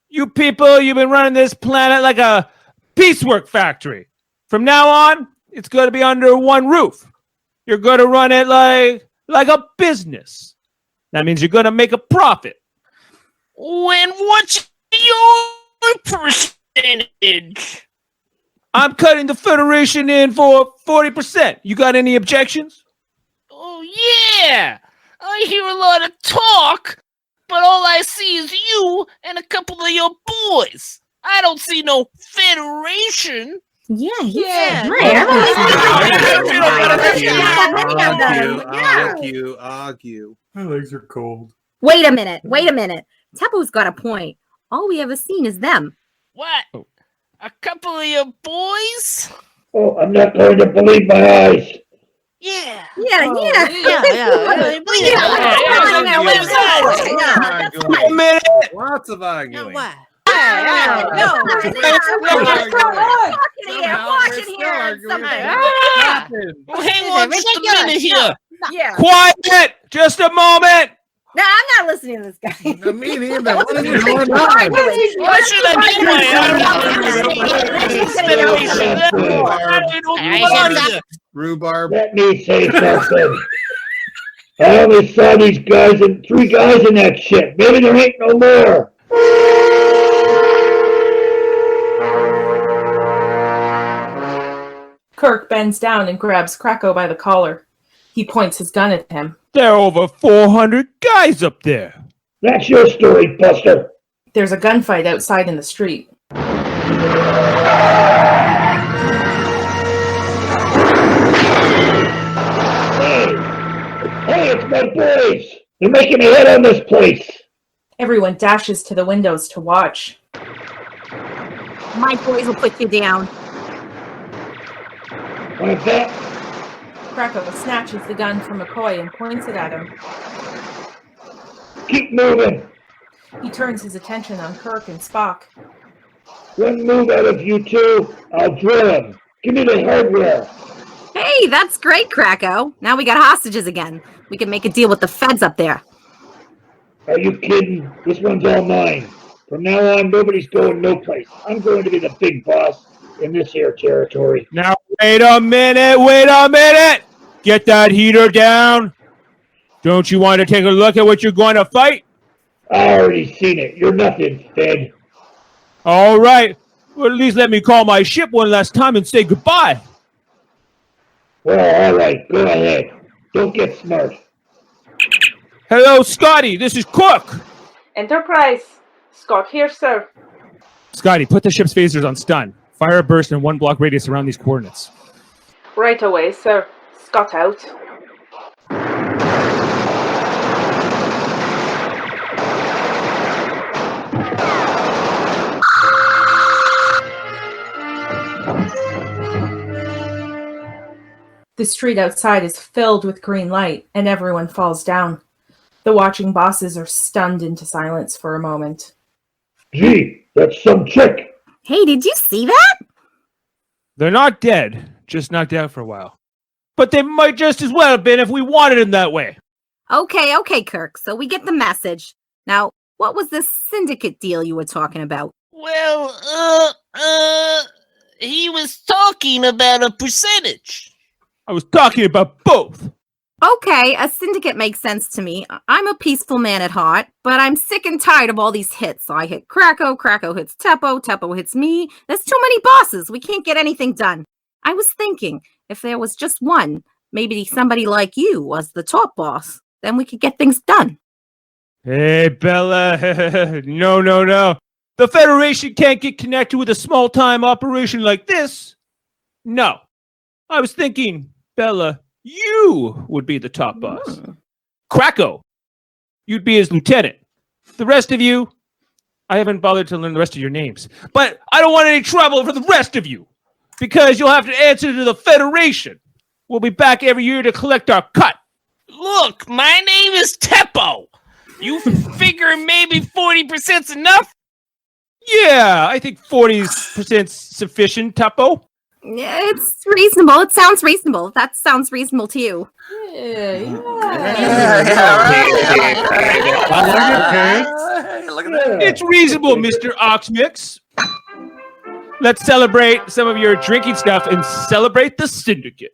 You people, you've been running this planet like a piecework factory. From now on, it's going to be under one roof. You're going to run it like a business. That means you're going to make a profit. When what's your percentage? I'm cutting the Federation in for 40%. You got any objections? Oh, yeah. I hear a lot of talk, but all I see is you and a couple of your boys. I don't see no Federation. Yeah. Argue. My legs are cold. Wait a minute. Teppo's got a point. All we ever seen is them. What? A couple of your boys? Oh, I'm not going to believe my eyes. Yeah. A minute. Lots of arguing. Hang on just a minute here. Yeah. Quiet! Just a moment! No, I'm not listening to this guy. Me neither. What are you doing? What should I do? Rhubarb. Let me say something. I only saw these guys and 3 guys in that ship. Maybe there ain't no more. Kirk bends down and grabs Krako by the collar. He points his gun at him. There are over 400 guys up there. That's your story, Buster. There's a gunfight outside in the street. Hey, it's my boys. They're making a hit on this place. Everyone dashes to the windows to watch. My boys will put you down. Like that? Krako snatches the gun from McCoy and points it at him. Keep moving. He turns his attention on Kirk and Spock. One move out of you two, I'll drill him. Give me the hardware. Hey, that's great, Krako. Now we got hostages again. We can make a deal with the feds up there. Are you kidding? This one's all mine. From now on, nobody's going no place. I'm going to be the big boss in this here territory. Now, wait a minute! Get that heater down. Don't you want to take a look at what you're going to fight? I already seen it. You're nothing, Fed. All right. Well, at least let me call my ship one last time and say goodbye. Well, all right. Go ahead. Don't get smart. Hello, Scotty. This is Cook. Enterprise. Scott here, sir. Scotty, put the ship's phasers on stun. Fire a burst in 1 block radius around these coordinates. Right away, sir. Scott out. The street outside is filled with green light, and everyone falls down. The watching bosses are stunned into silence for a moment. Gee, that's some chick. Hey, did you see that? They're not dead, just knocked out for a while. But they might just as well have been if we wanted them that way. Okay, Kirk. So we get the message. Now, what was this syndicate deal you were talking about? Well, he was talking about a percentage. I was talking about both. Okay, a syndicate makes sense to me. I'm a peaceful man at heart, but I'm sick and tired of all these hits. I hit Krako, Krako hits Teppo, Teppo hits me. There's too many bosses. We can't get anything done. I was thinking, if there was just one, maybe somebody like you was the top boss, then we could get things done. Hey, Bela. No. The Federation can't get connected with a small-time operation like this. No. I was thinking, Bela, you would be the top boss. Krako, you'd be his lieutenant. The rest of you, I haven't bothered to learn the rest of your names. But I don't want any trouble for the rest of you, because you'll have to answer to the Federation. We'll be back every year to collect our cut. Look, my name is Teppo. You figure maybe 40%'s enough? Yeah, I think 40%'s sufficient, Teppo. It's reasonable. It sounds reasonable. That sounds reasonable to you. It's reasonable, Mr. Oxmyx. Let's celebrate some of your drinking stuff and celebrate the syndicate.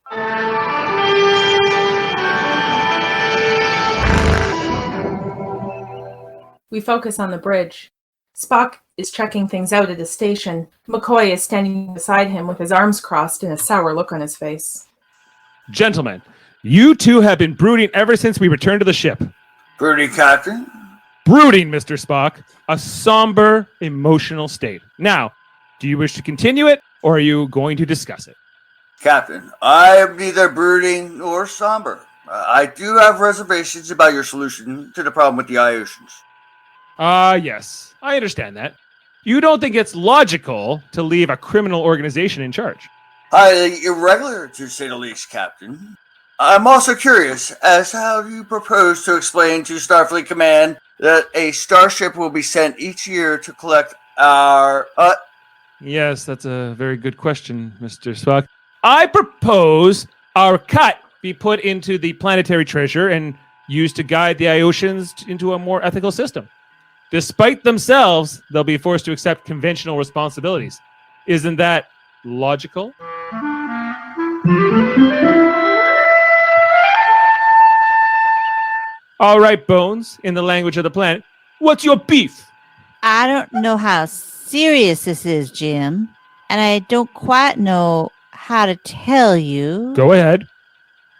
We focus on the bridge. Spock is checking things out at the station. McCoy is standing beside him with his arms crossed and a sour look on his face. Gentlemen, you two have been brooding ever since we returned to the ship. Brooding, Captain? Brooding, Mr. Spock. A somber, emotional state. Now, do you wish to continue it, or are you going to discuss it? Captain, I am neither brooding nor somber. I do have reservations about your solution to the problem with the Iosians. Yes. I understand that. You don't think it's logical to leave a criminal organization in charge? Highly irregular, to say the least, Captain. I'm also curious as to how you propose to explain to Starfleet Command that a starship will be sent each year to collect our... Yes, that's a very good question, Mr. Spock. I propose our cut be put into the planetary treasure and used to guide the Iosians into a more ethical system. Despite themselves, they'll be forced to accept conventional responsibilities. Isn't that logical? All right, Bones, in the language of the planet, what's your beef? I don't know how serious this is, Jim, and I don't quite know how to tell you. Go ahead.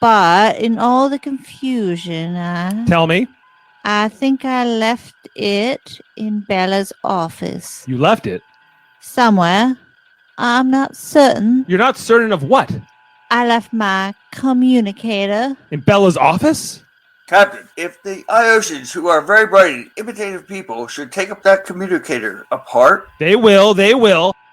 But in all the confusion, Tell me. I think I left it in Bela's office. You left it? Somewhere. I'm not certain. You're not certain of what? I left my communicator. In Bela's office? Captain, if the Iosians, who are very bright and imitative people, should take up that communicator apart... They will.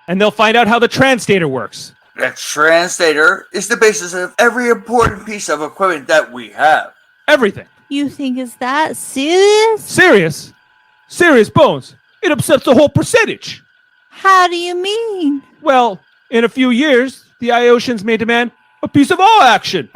And they'll find out how the translator works. The translator is the basis of every important piece of equipment that we have. Everything. You think it's that serious? Serious? Serious, Bones. It upsets the whole percentage. How do you mean? Well, in a few years, the Iosians may demand a piece of all action.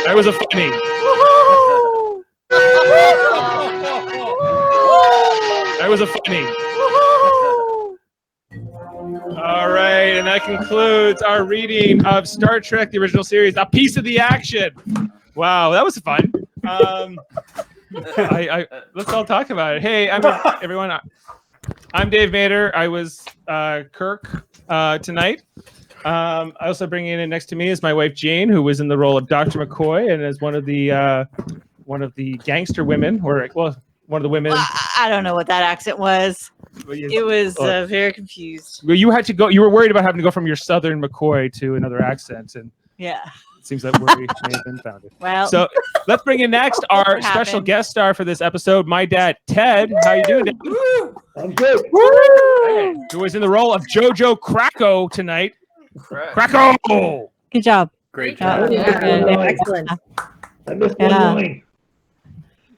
That was a funny. That was a funny. All right, and that concludes our reading of Star Trek: The Original Series, a piece of the action. Wow, that was fun. Let's all talk about it. Hey, everyone. I'm Dave Mader. I was Kirk tonight. I also bringing in next to me is my wife Jane, who was in the role of Dr. McCoy and as one of the gangster women, or one of the women. I don't know what that accent was. It was very confused. Well, you had to go. You were worried about having to go from your Southern McCoy to another accent, and yeah, it seems that worry may have been founded. Well, so let's bring in next our special guest star for this episode, my dad Ted. How you doing, Dad? I'm good. Who was in the role of Jojo Krako tonight? Krako. Good job. Great job. Excellent. I missed one line.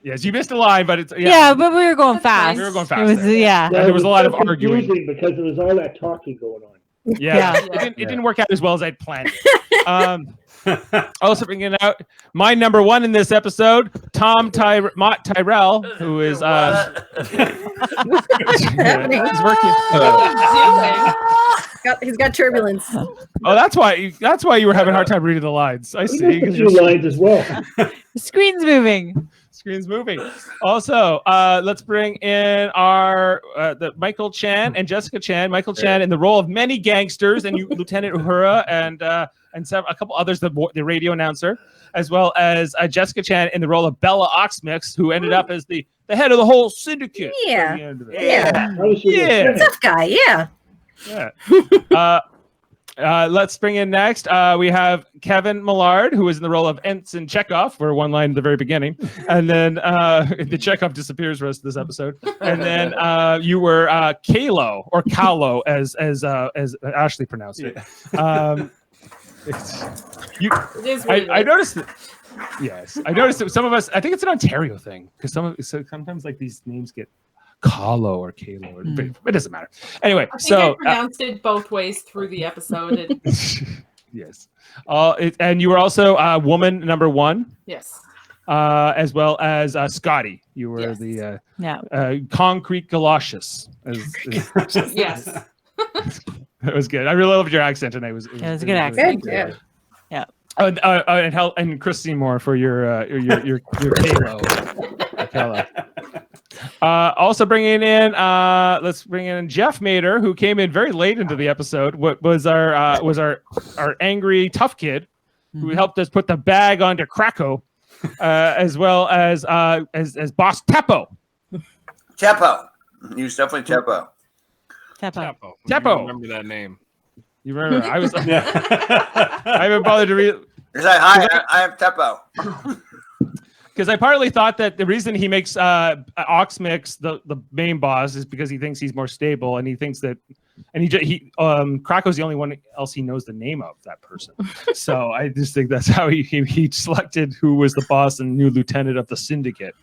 Yes, you missed a line, but it's Yeah, but we were going fast. We were going fast. It was, yeah. And there was a lot of confusing arguing because there was all that talking going on. Yeah, it didn't work out as well as I'd planned. Also bringing out my number one in this episode, Mott Tyrell, who is he's working. He's got turbulence. Oh, that's why you were having a hard time reading the lines. I see. A few lines as well. The screen's moving. Screen's moving. Also, let's bring in our the Michael Chan and Jessica Chan. Michael Chan in the role of many gangsters, and Lieutenant Uhura and a couple others, the radio announcer, as well as Jessica Chan in the role of Bela Oxmyx, who ended up as the head of the whole syndicate. Yeah. Yeah. Tough guy. Yeah. Yeah. Let's bring in next. We have Kevin Millard, who is in the role of Ensign Chekov for one line at the very beginning, and then the Chekov disappears for the rest of this episode. And then you were Kalo or Kalo, as Ashley pronounced it. I noticed that. Yes, I noticed that some of us. I think it's an Ontario thing because sometimes like these names get Kalo or Kalo, or, but it doesn't matter. Anyway, I pronounced it both ways through the episode. Yes. And you were also woman number one. Yes. As well as Scotty. You were the concrete galoshes. Yes. That was good. I really loved your accent tonight. It was a good accent. Good. Yeah. And Chris Seymour for your Kalo. Kalo. Also bringing in, let's bring in Jeff Mader, who came in very late into the episode. What was our angry tough kid, who helped us put the bag onto Krako, as well as Boss Teppo. Teppo. He was definitely Teppo. Teppo. Teppo. Remember that name? You remember? I was. I haven't bothered to read. He's like, hi, I am Teppo. Because I partly thought that the reason he makes Oxmyx the main boss is because he thinks he's more stable, and he thinks that, and he Krako's the only one else he knows the name of, that person. So I just think that's how he selected who was the boss and new lieutenant of the syndicate.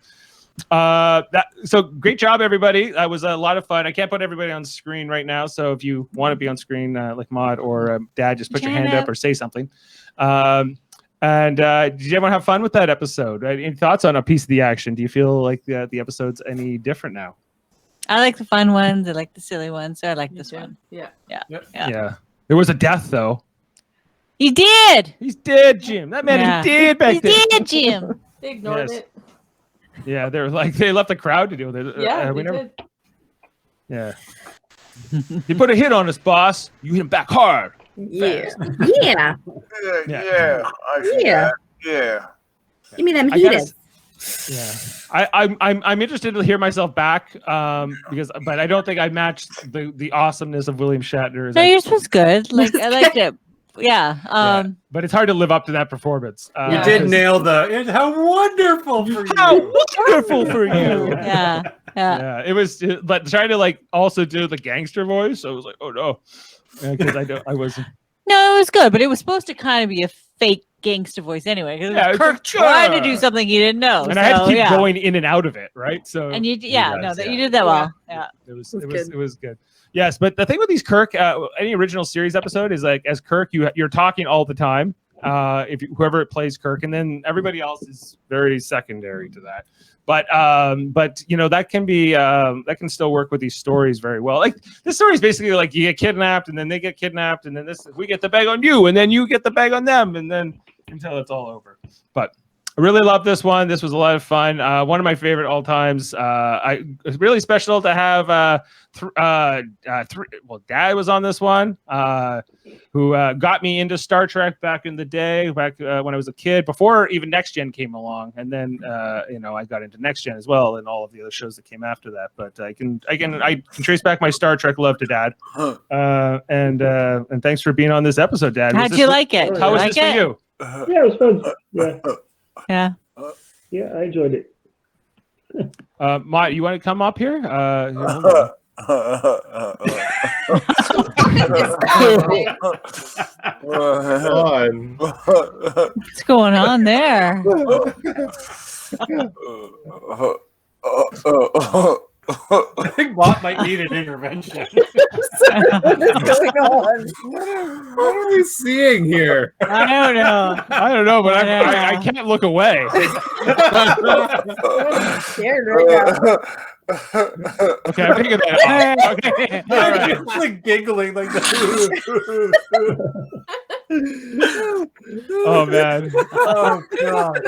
So great job, everybody. That was a lot of fun. I can't put everybody on screen right now, so if you want to be on screen, like Mott or Dad, just put your hand up or say something. And did you everyone have fun with that episode? Any thoughts on a piece of the action? Do you feel like the episode's any different now? I like the fun ones. I like the silly ones. So I like this one. Yeah. Yeah. There was a death though. He did. He's dead, Jim. That man, he did back then. He did, Jim. They ignored it. Yeah, they were like they left the crowd to deal with it. Yeah, we did. Yeah. He put a hit on us, boss. You hit him back hard. Yeah. Yeah. Give me them heaters. Yeah. I'm interested to hear myself back but I don't think I matched the awesomeness of William Shatner. No, yours was good. Like I liked it Yeah. But it's hard to live up to that performance. You did nail how wonderful for you. How wonderful for you. Yeah. It was, but trying to like also do the gangster voice. I was like, oh no, because I wasn't. No, it was good, but it was supposed to kind of be a fake gangster voice anyway. Because Kirk tried to do something he didn't know, and I had to keep going in and out of it, right? So and you did that well. Yeah, it was good. Yes, but the thing with these Kirk, any original series episode is like as Kirk, you're talking all the time. Whoever plays Kirk, and then everybody else is very secondary to that. But that can be that can still work with these stories very well. Like this story is basically like you get kidnapped, and then they get kidnapped, and then we get the bag on you, and then you get the bag on them, and then until it's all over. But I really love this one. This was a lot of fun. One of my favorite all times. It's really special to have Dad was on this one, who got me into Star Trek back in the day, back when I was a kid, before even Next Gen came along, and then I got into Next Gen as well, and all of the other shows that came after that. But I can trace back my Star Trek love to Dad, and thanks for being on this episode, Dad. How'd you like it? How was this for you? Yeah, it was fun. Yeah. Yeah, I enjoyed it. Mott, you want to come up here? What's going on there? I think Mott might need an intervention. What's going on? What are we seeing here? I don't know, but I can't look away. I'm scared right now. Okay, I'm thinking that. Okay. All right. It's like giggling like that. Oh man. Oh god.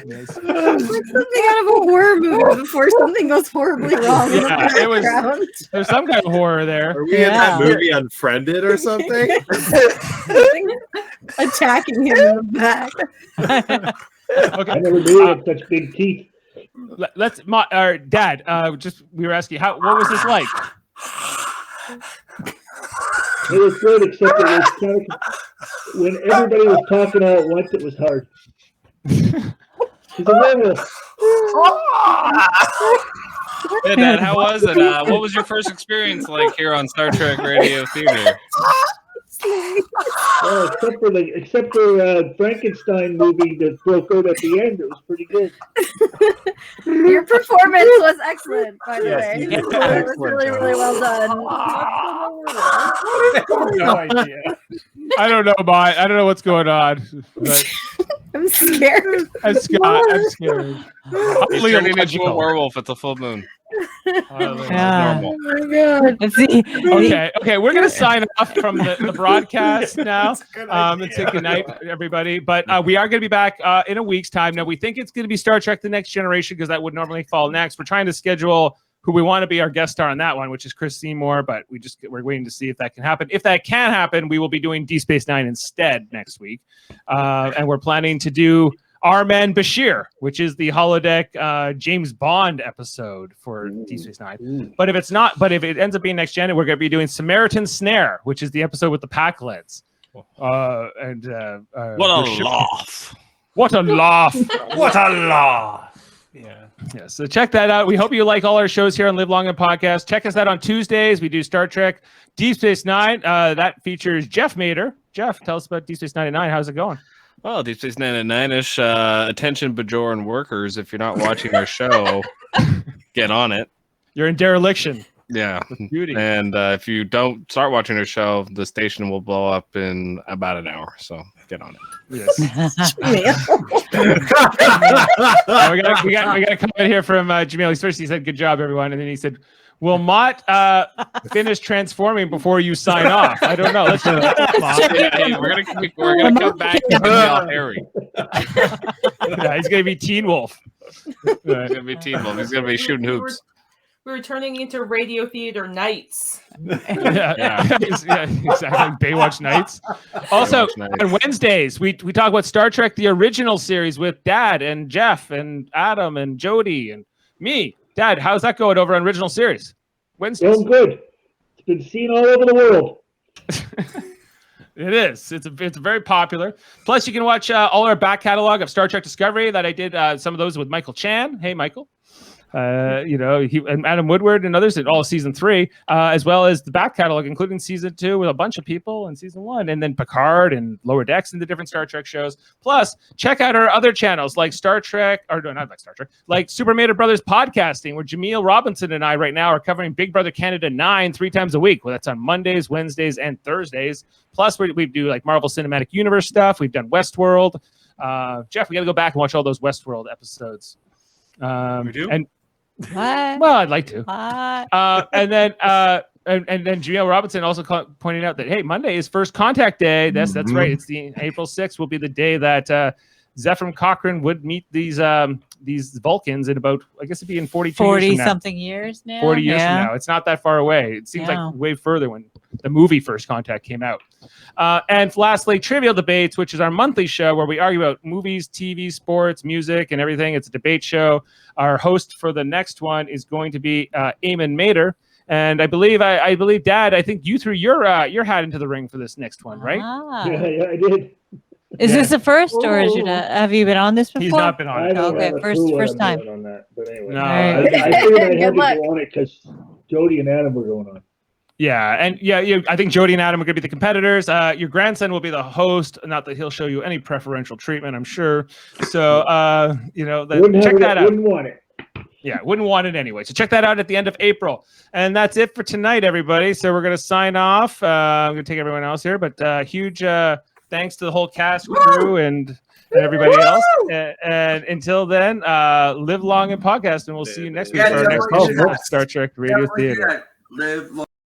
Like something out of a horror movie before something goes horribly wrong. In the background. There's some kind of horror there. Are we in that movie Unfriended or something? Attacking him in the back. Okay. I never knew he had such big teeth. Let's, Dad. We were asking what was this like? It was good, except it was kind of when everybody was talking all at once. It was hard. He's a werewolf. Hey, Dad, how was it? What was your first experience like here on Star Trek Radio Theater? Except for Frankenstein movie that broke out at the end, it was pretty good. Your performance was excellent, by the way. you did It was really, really well done. No idea. I don't know, Mott. I don't know what's going on. But I'm scared. I'm scared. He's turning into a werewolf. It's a full moon. Yeah. Normal. Oh my god. Let's see. Okay, we're gonna sign off from the broadcast now. And say goodnight, everybody. But we are gonna be back in a week's time. Now we think it's gonna be Star Trek: The Next Generation because that would normally fall next. We're trying to schedule who we want to be our guest star on that one, which is Chris Seymour. But we're waiting to see if that can happen. If that can happen, we will be doing Deep Space Nine instead next week, and we're planning to do Arman Bashir, which is the holodeck James Bond episode for Deep Space Nine. But if it ends up being Next Gen, we're going to be doing Samaritan Snare, which is the episode with the Pac-Leds. What a laugh! What a laugh! What a laugh! Yeah, so check that out. We hope you like all our shows here on Live Long and Podcast. Check us out on Tuesdays. We do Star Trek Deep Space Nine. That features Jeff Mader. Jeff, tell us about Deep Space 99. How's it going? Well, Deep Space 99-ish. Attention, Bajoran workers. If you're not watching our show, get on it. You're in dereliction. Yeah. Beauty. And if you don't start watching our show, the station will blow up in about an hour. So get on it. Yes. we got a comment here from Jamil. First he said, "Good job, everyone," and then he said, "Will Mott finish transforming before you sign off?" I don't know. Let's check we're gonna come back and tell Harry. Yeah, he's gonna be Teen Wolf. He's gonna be Teen Wolf. He's gonna be shooting hoops. We're turning into radio theater nights. Yeah, exactly. Baywatch Nights. Also, on Wednesdays, we talk about Star Trek, the original series with Dad and Jeff and Adam and Jody and me. Dad, how's that going over on original series? Wednesdays. Going good. It's been seen all over the world. It is. It's very popular. Plus, you can watch all our back catalog of Star Trek Discovery that I did some of those with Michael Chan. Hey, Michael. He and Adam Woodward and others in all season 3, as well as the back catalog, including season 2 with a bunch of people in season 1, and then Picard and Lower Decks and the different Star Trek shows. Plus, check out our other channels like like Super Mater Brothers Podcasting, where Jameel Robinson and I right now are covering Big Brother Canada 9 3 times a week. Well, that's on Mondays, Wednesdays, and Thursdays. Plus, we do like Marvel Cinematic Universe stuff. We've done Westworld. Jeff, we got to go back and watch all those Westworld episodes. We do? What? Well, I'd like to. What? And then Jameel Robinson also pointed out that, hey, Monday is First Contact Day. That's right. It's the April 6th will be the day that Zephyr Cochrane would meet these Vulcans in about, I guess it'd be in 40 something years now. 40 years from now. It's not that far away. It seems like way further when the movie First Contact came out. And lastly, Trivial Debates, which is our monthly show where we argue about movies, TV, sports, music, and everything. It's a debate show. Our host for the next one is going to be Eamon Mater. And I believe, Dad, I think you threw your hat into the ring for this next one, right? Yeah, I did. Is this the first, or is it have you been on this before? He's not been on it. Okay, first time. On that, but anyway. No. I figured I had to go on it because Jody and Adam were going on. Yeah, and I think Jody and Adam are going to be the competitors. Your grandson will be the host. Not that he'll show you any preferential treatment, I'm sure. So, check that out. Wouldn't want it. Yeah, wouldn't want it anyway. So check that out at the end of April. And that's it for tonight, everybody. So we're going to sign off. I'm going to take everyone else here, but huge thanks to the whole cast, crew, and everybody else. And until then, live long and podcast, and we'll see you next week for our next Star Trek Radio Theater. Live long.